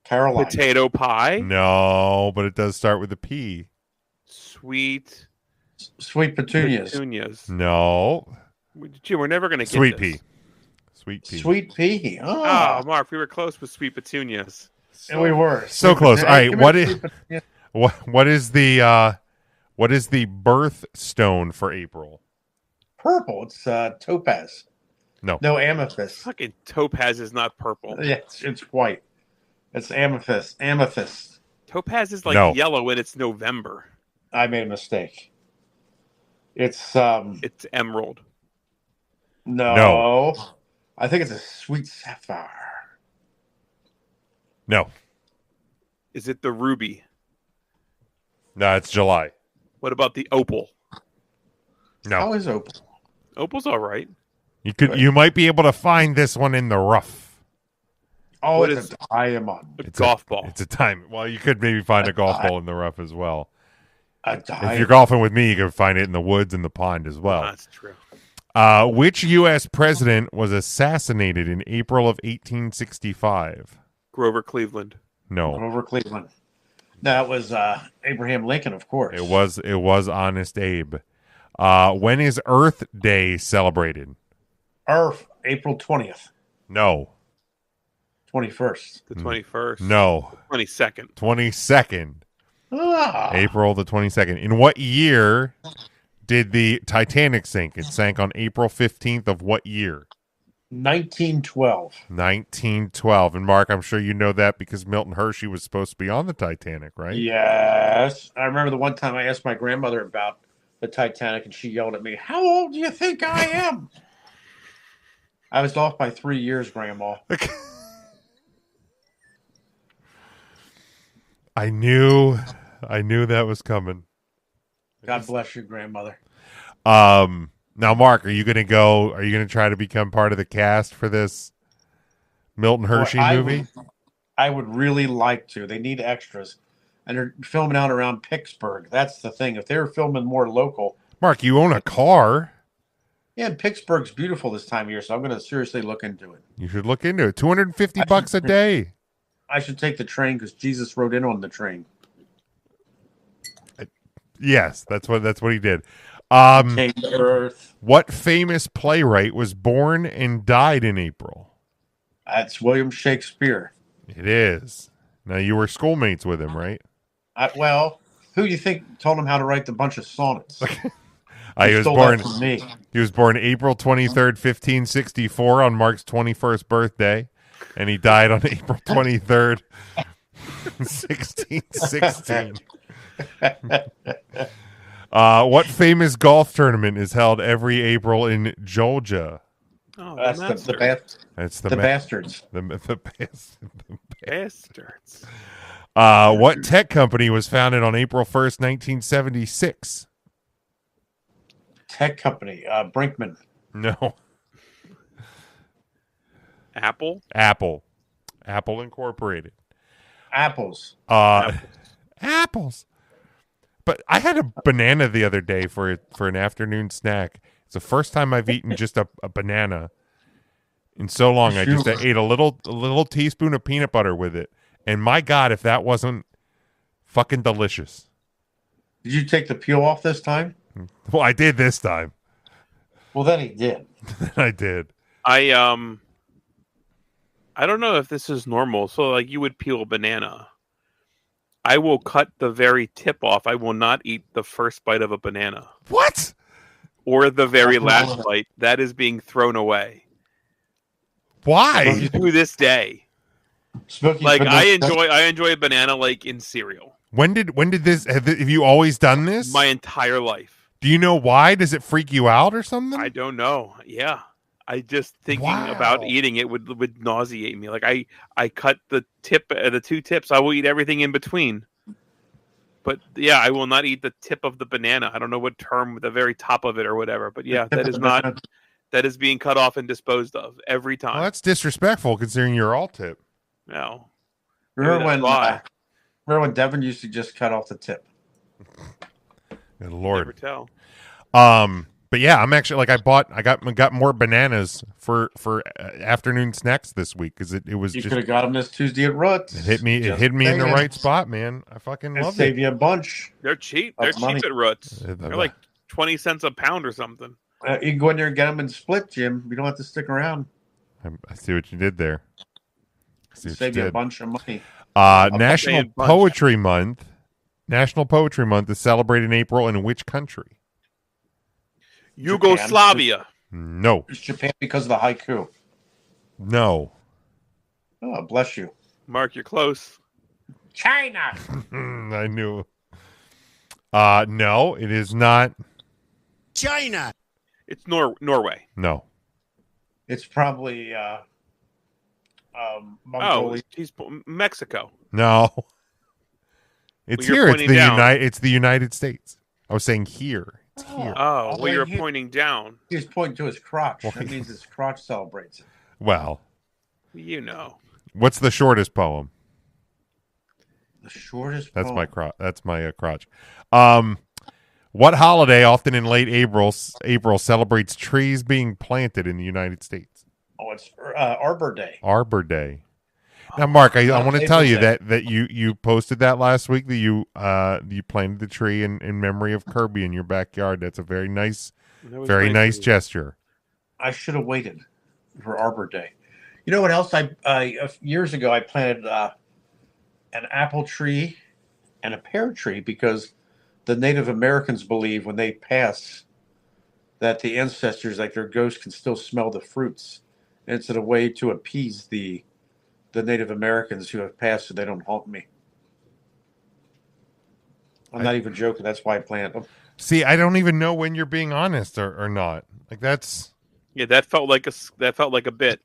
Caroline. potato pie? No, but it does start with a P. Sweet petunias. No. Gee, we're never going to get Sweet this. pea. Sweet pea. Sweet pea. Oh, Mark, we were close with sweet petunias. And we were so close. All right, what is the birthstone for April? Purple. It's topaz. No amethyst. Fucking topaz is not purple. Yeah, it's white. It's amethyst. Amethyst. Topaz is like yellow and it's November. I made a mistake. It's emerald. No. I think it's a sweet sapphire. No. Is it the ruby? No, it's July. What about the opal? No. How is opal? Opal's all right. You might be able to find this one in the rough. Oh, it's a diamond. A golf ball. It's a diamond. Well, you could maybe find a golf ball in the rough as well. A diamond. If you're golfing with me, you can find it in the woods and the pond as well. That's true. Which U.S. president was assassinated in April of 1865? Grover Cleveland. No. Grover Cleveland. That was Abraham Lincoln, of course. It was Honest Abe. When is Earth Day celebrated? Earth, April 20th. No. 21st. The 21st. No. 22nd. 22nd. April the 22nd. In what year did the Titanic sink? It sank on April 15th of what year? 1912. 1912. And Mark, I'm sure you know that because Milton Hershey was supposed to be on the Titanic, right? Yes. I remember the one time I asked my grandmother about the Titanic and she yelled at me, "How old do you think I am?" I was off by 3 years, Grandma. I knew that was coming. God bless you, grandmother. Now, Mark, are you going to try to become part of the cast for this Milton Hershey movie? I would really like to. They need extras. And they're filming out around Pittsburgh. That's the thing. If they were filming more local. Mark, you own a car. Yeah, and Pittsburgh's beautiful this time of year, so I'm going to seriously look into it. You should look into it. $250 a day. I should take the train because Jesus rode in on the train. Yes, that's what he did. Take the earth. What famous playwright was born and died in April? That's William Shakespeare. It is. Now, you were schoolmates with him, right? Well, who do you think told him how to write the bunch of sonnets? He was born April 23rd, 1564 on Mark's 21st birthday, and he died on April 23rd, 1616. What famous golf tournament is held every April in Georgia? Oh, that's the bastards. The bastards. What tech company was founded on April 1st, 1976? Tech company, Brinkman. No. Apple Incorporated. Apples. Apples. But I had a banana the other day for an afternoon snack. It's the first time I've eaten just a banana in so long. I ate a little teaspoon of peanut butter with it. And my God, if that wasn't fucking delicious. Did you take the peel off this time? Well, I did this time. Well, then he did. I did. I don't know if this is normal. So, like, you would peel a banana. I will cut the very tip off. I will not eat the first bite of a banana. What? Or the very last bite. That is being thrown away. Why? To this day. Like, I enjoy a banana like in cereal. When did this? Have you always done this? My entire life. Do you know why? Does it freak you out or something? I don't know. Yeah. I just thinking about eating it would nauseate me. Like I cut the two tips. I will eat everything in between. But yeah, I will not eat the tip of the banana. I don't know what term, the very top of it or whatever. But yeah, that that is being cut off and disposed of every time. Well, that's disrespectful considering you're all tip. No. Remember when Devin used to just cut off the tip? Good Lord. Never tell. But yeah, I'm actually I got more bananas for afternoon snacks this week because it was you just could have got them this Tuesday at Ruts. It hit me in the right spot, man. I fucking love it. Save you a bunch. They're cheap. They're cheap at Ruts. They're like 20 cents a pound or something. You can go in there and get them in split, Jim. You don't have to stick around. I see what you did there. Save you a bunch of money. National Poetry Month. National Poetry Month is celebrated in April in which country? Yugoslavia. No. It's Japan because of the haiku. No. Oh, bless you. Mark, you're close. China. I knew. No, it is not. China. It's Norway. No. It's probably Mongolia. Mexico. No. It's here. It's the United States. I was saying here. It's here. Oh, well, you're pointing down. He's pointing to his crotch. That means his crotch celebrates it. Well, you know. What's the shortest poem? The shortest That's poem. my crotch. That's my crotch. What holiday, often in late April, celebrates trees being planted in the United States? Oh, it's Arbor Day. Arbor Day. Now, Mark, I want to tell you that you posted that last week that you planted the tree in memory of Kirby in your backyard. That's a very nice gesture. I should have waited for Arbor Day. You know what else? Years ago I planted an apple tree and a pear tree because the Native Americans believe when they pass that the ancestors, like their ghosts, can still smell the fruits. And it's a way to appease the Native Americans who have passed so they don't haunt me. I'm not even joking. That's why I planted them. See, I don't even know when you're being honest or not. Like that's. Yeah, that felt like a bit.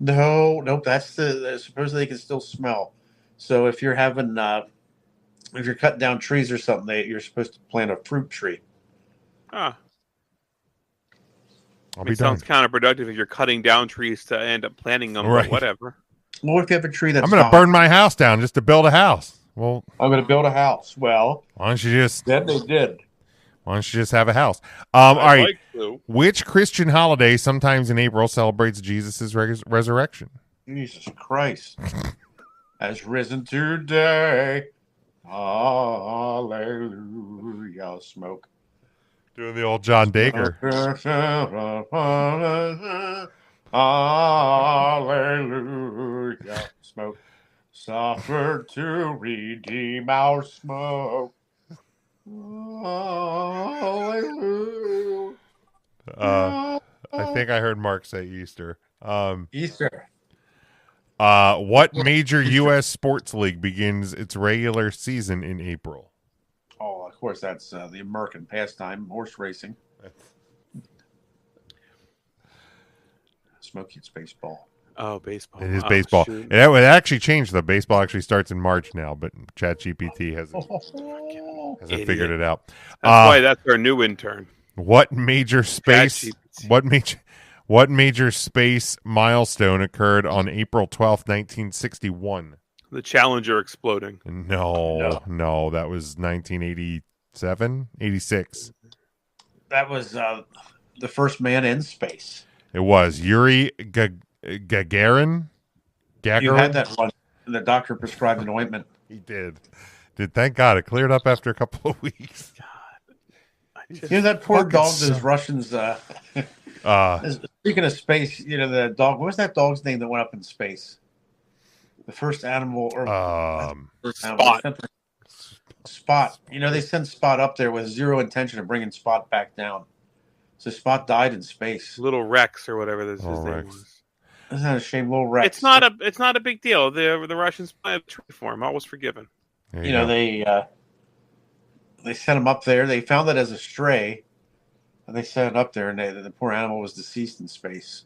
Nope. That's supposedly they can still smell. So if you're having if you're cutting down trees or something, you're supposed to plant a fruit tree. It sounds counterproductive if you're cutting down trees to end up planting them, right. Or whatever. Well, if you have a tree that's I'm going to burn my house down just to build a house. Well, I'm going to build a house. Well, why don't you just? Then they did. Why don't you just have a house? All right. Like which Christian holiday, sometimes in April, celebrates Jesus' resurrection? Jesus Christ has risen today. Hallelujah. Smoke. Doing the old John Dacre. Hallelujah. Smoke. Suffered to redeem our smoke. Hallelujah. I think I heard Mark say Easter. Easter. What major U.S. sports league begins its regular season in April? Oh, of course, that's the American pastime, horse racing. Smokey, it's baseball. Oh, baseball. It is baseball. It actually changed. The baseball actually starts in March now, but ChatGPT hasn't figured it out. That's why that's our new intern. What major space? What major space milestone occurred on April 12th, 1961? The Challenger exploding. No, that was 1987, 86. That was the first man in space. It was Yuri Gagarin. You had that one, and the doctor prescribed an ointment. He did. Thank God it cleared up after a couple of weeks. God, that poor dog. Those Russians. Speaking of space, the dog. What was that dog's name that went up in space? The first animal, Spot. They sent Spot up there with zero intention of bringing Spot back down. So Spot died in space. Little Rex or whatever his name was. Isn't that a shame, Little Rex? It's not a big deal. The Russians planted a tree for him. All was forgiven. They sent him up there. They found it as a stray, and they sent it up there, and the poor animal was deceased in space.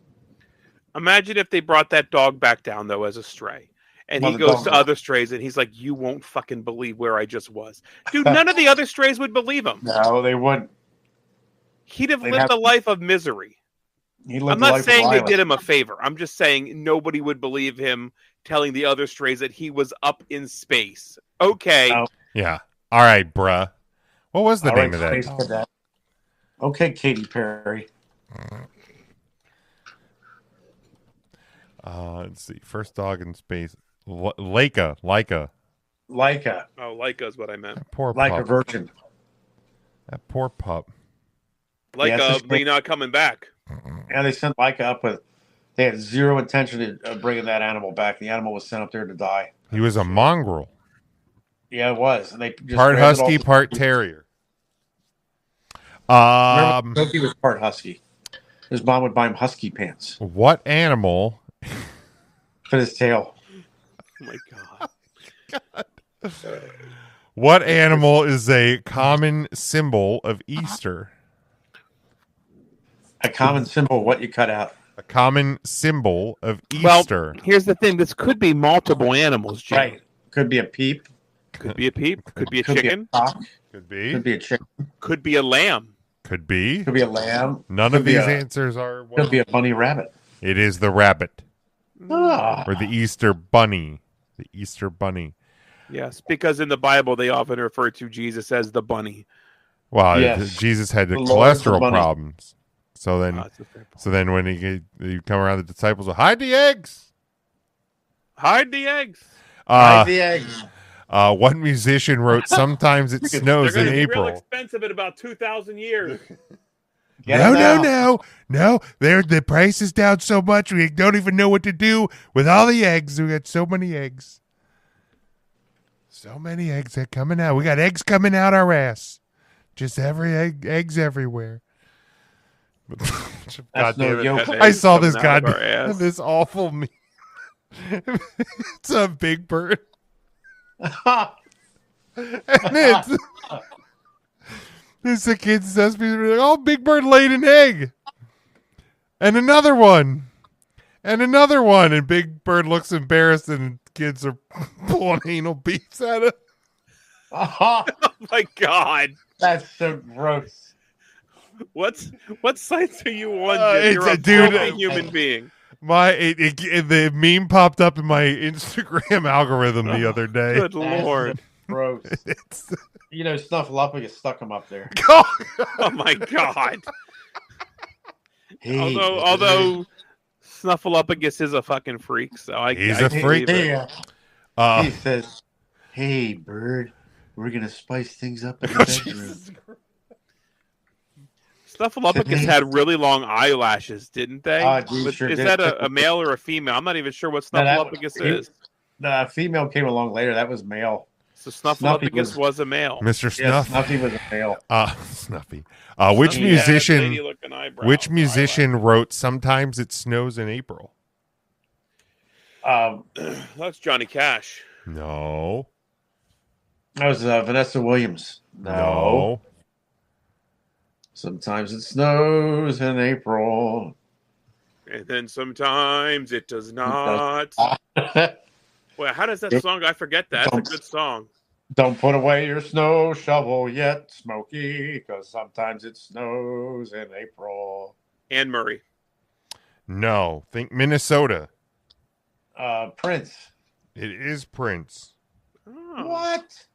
Imagine if they brought that dog back down though as a stray. And he goes to other strays, and he's like, "You won't fucking believe where I just was, dude." None of the other strays would believe him. No, they wouldn't. He'd have lived a life of misery. I'm not saying they did him a favor. I'm just saying nobody would believe him telling the other strays that he was up in space. Okay. Oh. Yeah. All right, bruh. What was the name of that? Cadet. Okay, Katy Perry. Let's see. First dog in space. Laika. Laika. Oh, Laika is what I meant. That poor Laika pup. Virgin. That poor pup. Laika, not coming back. Yeah, they sent Laika up with. They had zero intention of bringing that animal back. The animal was sent up there to die. He was a mongrel. Yeah, it was. And they just part husky, part terrier. Smokey was part husky. His mom would buy him husky pants. What animal? Fit his tail. Oh my god. What animal is a common symbol of Easter? A common symbol of what you cut out. A common symbol of Easter. Well, here's the thing. This could be multiple animals, Jim. Right. Could be a peep. Could be a peep. Could be a chicken. Be a cock. Could be. Could be a chicken. Could be a lamb. Could be. Could be a lamb. None of these answers are. Could be a bunny rabbit. It is the rabbit. Ah. Or the Easter bunny. The Easter bunny. Yes, because in the Bible they often refer to Jesus as the bunny. Well, yes. Jesus had the cholesterol problems. So then, when he come around, the disciples will hide the eggs. Hide the eggs. Hide the eggs. One musician wrote, "Sometimes it snows in April." Real expensive in about 2,000 years. No. The price is down so much we don't even know what to do with all the eggs. We got so many eggs. So many eggs are coming out. We got eggs coming out our ass. Just eggs everywhere. God damn it. I saw this this awful meme. It's a Big Bird. And it's the kids Sesame Street. Oh, Big Bird laid an egg. And another one. And another one. And Big Bird looks embarrassed and kids are pulling anal beads at him. Oh my god. That's so gross. What sites are you on? You're a human being. The meme popped up in my Instagram algorithm the other day. Good lord. Gross. Snuffleupagus stuck him up there. Oh my god. Hey, although Snuffleupagus is a fucking freak, so he's a freak. He says, "Hey, bird, we're gonna spice things up in the bedroom." Snuffleupagus had really long eyelashes, didn't they? Is that a male or a female? I'm not even sure what Snuffleupagus is. The female came along later. That was male. So Snuffleupagus was a male. Mr. Snuff. Snuffy was a male. Snuffy. Which musician wrote "Sometimes It Snows in April"? That's Johnny Cash. No. That was Vanessa Williams. No. Sometimes it snows in April. And then sometimes it does not. Well, how does that song? I forget that. That's a good song. Don't put away your snow shovel yet, Smokey, because sometimes it snows in April. Anne Murray. No. Think Minnesota. Prince. It is Prince. Oh. What?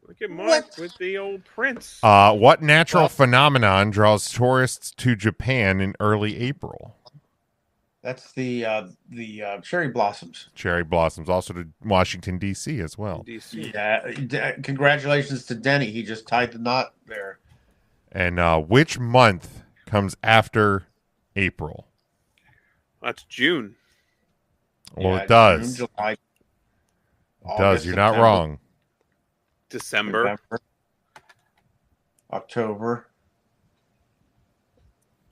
Look at Mark with the old Prince. What natural phenomenon draws tourists to Japan in early April? That's the cherry blossoms. Cherry blossoms, also to Washington, D.C. as well. D.C. Yeah. Congratulations to Denny. He just tied the knot there. And which month comes after April? That's June. Well, it does. June, July, it does. You're not wrong. December. November, October.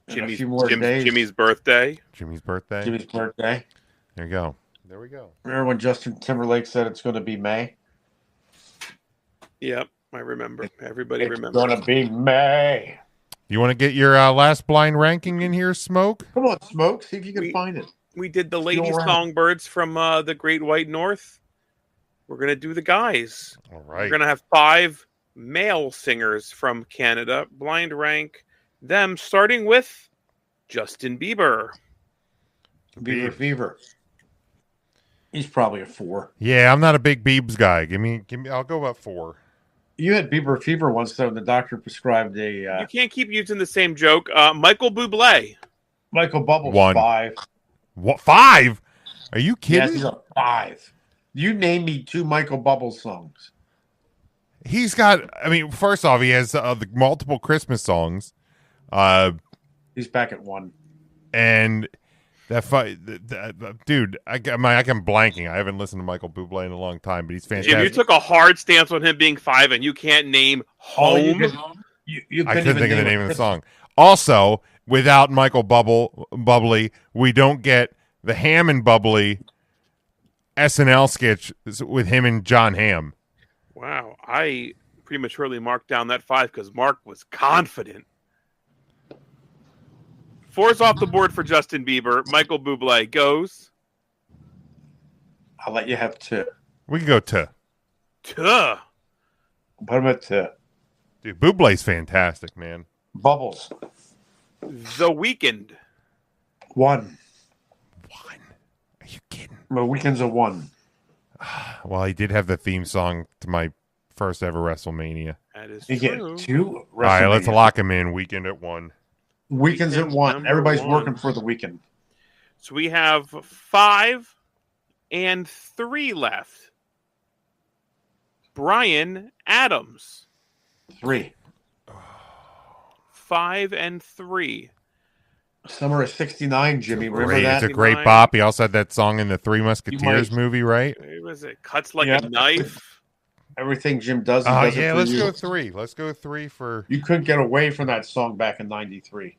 Jimmy's birthday. Jimmy's birthday. There you go. There we go. Remember when Justin Timberlake said it's going to be May? Yep, I remember. Everybody remembers. It's going to be May. You want to get your last blind ranking in here, Smoke? Come on, Smoke. See if you can find it. We did the lady songbirds from the Great White North. We're going to do the guys. All right. We're going to have 5 male singers from Canada. Blind rank them, starting with Justin Bieber. Bieber Fever. He's probably a 4. Yeah, I'm not a big Biebs guy. Give me. I'll go about 4. You had Bieber Fever once, though, and the doctor prescribed a... You can't keep using the same joke. Michael Bublé. Michael Bubbles, 1. 5. What, 5? Are you kidding? Yes, he's a 5. You name me 2 Michael Bubbles songs. He's got, I mean, first off, he has the multiple Christmas songs. He's back at 1. And dude, I'm blanking. I haven't listened to Michael Bublé in a long time, but he's fantastic. Jim, you took a hard stance on him being 5, and you can't name Home. I couldn't think of the name of the song. Also, without Michael Bubbly, we don't get the Ham and Bubbly SNL sketch with him and John Hamm. Wow, I prematurely marked down that 5 because Mark was confident. 4's off the board for Justin Bieber. Michael Bublé goes. I'll let you have 2. We can go 2. 2. Put him at 2. Dude, Bublé's fantastic, man. Bubbles. The Weeknd. 1. Are you kidding? The Weeknd's a 1. Well, he did have the theme song to my first ever WrestleMania. That is you true. Get 2 All right, let's lock him in. Weeknd at 1. Weeknd's at 1. Everybody's working for the Weeknd. So we have 5 and 3 left. Bryan Adams. 3. 5 and 3. Summer of '69, Jimmy. Remember that? It's a great bop. He also had that song in the Three Musketeers movie, right? What was it? Cuts like a knife. Everything Jim does. Yeah, let's go 3. Let's go 3 for. You couldn't get away from that song back in '93.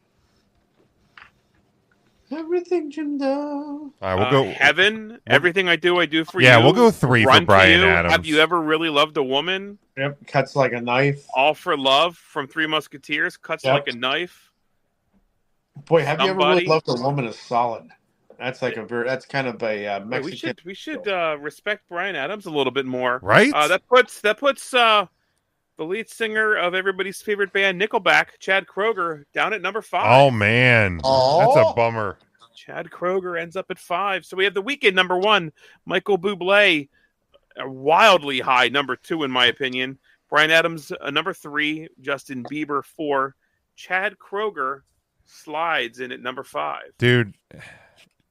Everything Jim does. All right, we'll go. Heaven. Everything I do for you. Yeah, we'll go 3 Run for Bryan you. Adams. Have you ever really loved a woman? Yep. Cuts like a knife. All for Love from Three Musketeers. Cuts like a knife. Boy, have you ever really loved a woman is solid? That's like that's kind of a Mexican. We should respect Bryan Adams a little bit more, right? That puts the lead singer of everybody's favorite band, Nickelback, Chad Kroeger, down at number 5. Oh man, that's a bummer. Chad Kroeger ends up at 5. So we have The Weeknd number 1, Michael Bublé, a wildly high number 2 in my opinion. Bryan Adams number 3, Justin Bieber 4, Chad Kroeger slides in at number 5. Dude,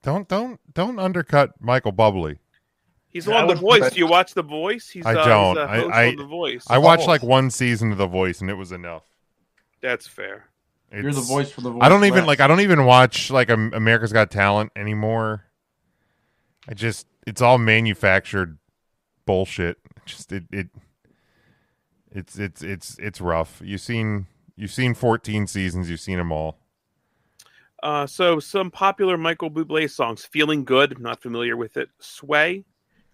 don't undercut Michael Bublé. He's on The Voice. Do you watch The Voice? I don't. He's a host on The Voice. I watched like 1 season of The Voice, and it was enough. That's fair. You're the voice for The Voice. I don't even watch like America's Got Talent anymore. It's all manufactured bullshit. It's rough. You've seen 14 seasons. You've seen them all. So some popular Michael Bublé songs. Feeling Good, I'm not familiar with it. Sway.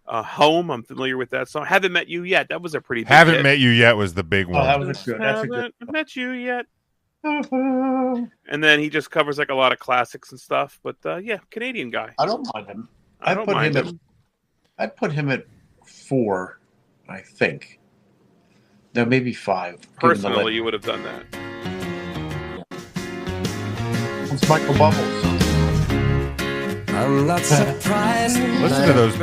Home, I'm familiar with that song. Haven't Met You Yet. That was a pretty big hit. Met You Yet was the big one. That was good. That's a good. Haven't Met You Yet. And then he just covers like a lot of classics and stuff. But yeah, Canadian guy. I don't mind him. I'd put him at 4, I think. No, maybe 5. Personally, you would have done that. It's Michael Bubbles. I'm not surprised. Listen to those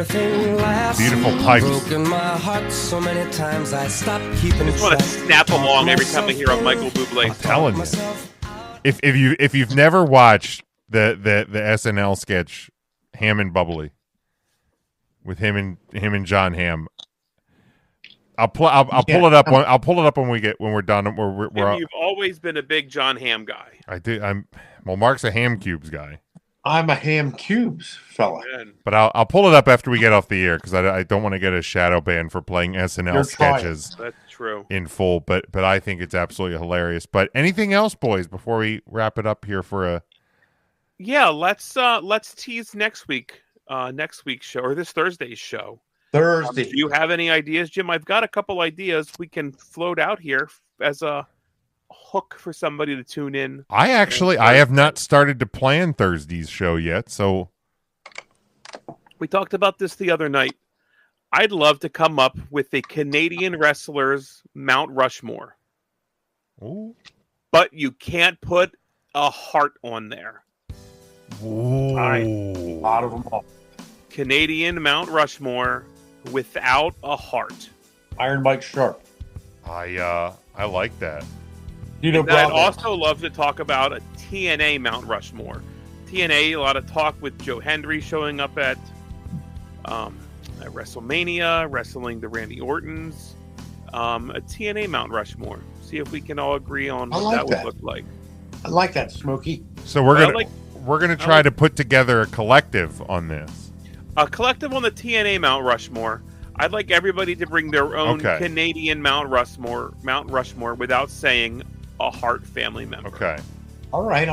beautiful pipes. My heart so many times I stopped keeping. I just want to snap along every time I hear a Michael Bublé song. I'm telling you, if you've never watched the SNL sketch Ham and Bubbly with him and John Hamm, I'll pull it up when we're done. You've always been a big John Hamm guy. I do. Mark's a Ham Cubes guy. I'm a Ham Cubes fella. But I'll pull it up after we get off the air because I don't want to get a shadow ban for playing SNL sketches. That's true. In full, but I think it's absolutely hilarious. But anything else, boys, before we wrap it up here for a? Yeah, let's tease next week's show or this Thursday's show. Thursday. Do you have any ideas, Jim? I've got a couple ideas we can float out here as a hook for somebody to tune in. I have not started to plan Thursday's show yet, so we talked about this the other night. I'd love to come up with a Canadian wrestler's Mount Rushmore. Ooh. But you can't put a heart on there. Ooh. A lot of them all. Canadian Mount Rushmore without a heart. Iron Mike Sharp. I like that. I'd also love to talk about a TNA Mount Rushmore. TNA, a lot of talk with Joe Hendry showing up at WrestleMania, wrestling the Randy Ortons. A TNA Mount Rushmore. See if we can all agree on what that would look like. I like that, Smokey. So we're gonna try to put together a collective on this. A collective on the TNA Mount Rushmore. I'd like everybody to bring their own Canadian Mount Rushmore without saying a Hart family member. Okay. All right.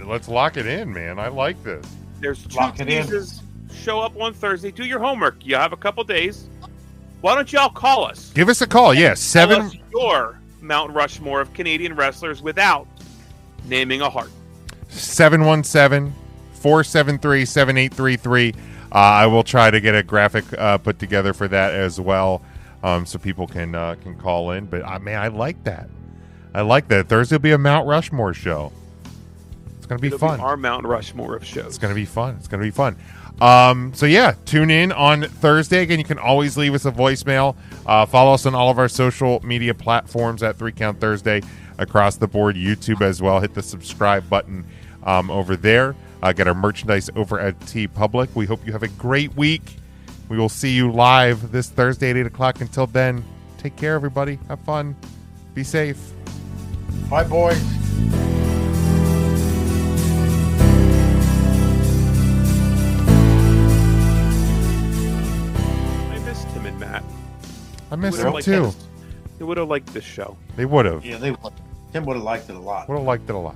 Let's lock it in, man. I like this. There's 2 pieces. Show up on Thursday. Do your homework. You have a couple days. Why don't y'all call us? Give us a call. Yes, Tell us your Mount Rushmore of Canadian wrestlers without naming a Hart. 717-473-7833. I will try to get a graphic put together for that as well, so people can call in. But man, I like that. I like that. Thursday will be a Mount Rushmore show. It's gonna be fun. Our Mount Rushmore of shows. It's gonna be fun. So yeah, tune in on Thursday. Again, you can always leave us a voicemail. Follow us on all of our social media platforms at 3 Count Thursday across the board. YouTube as well. Hit the subscribe button over there. Get our merchandise over at TeePublic. We hope you have a great week. We will see you live this Thursday at 8 o'clock. Until then, take care, everybody. Have fun. Be safe. Bye, boys. I miss Tim and Matt. I miss them too. They would have liked this show. They would have. Yeah, they would. Tim would have liked it a lot. Would have liked it a lot.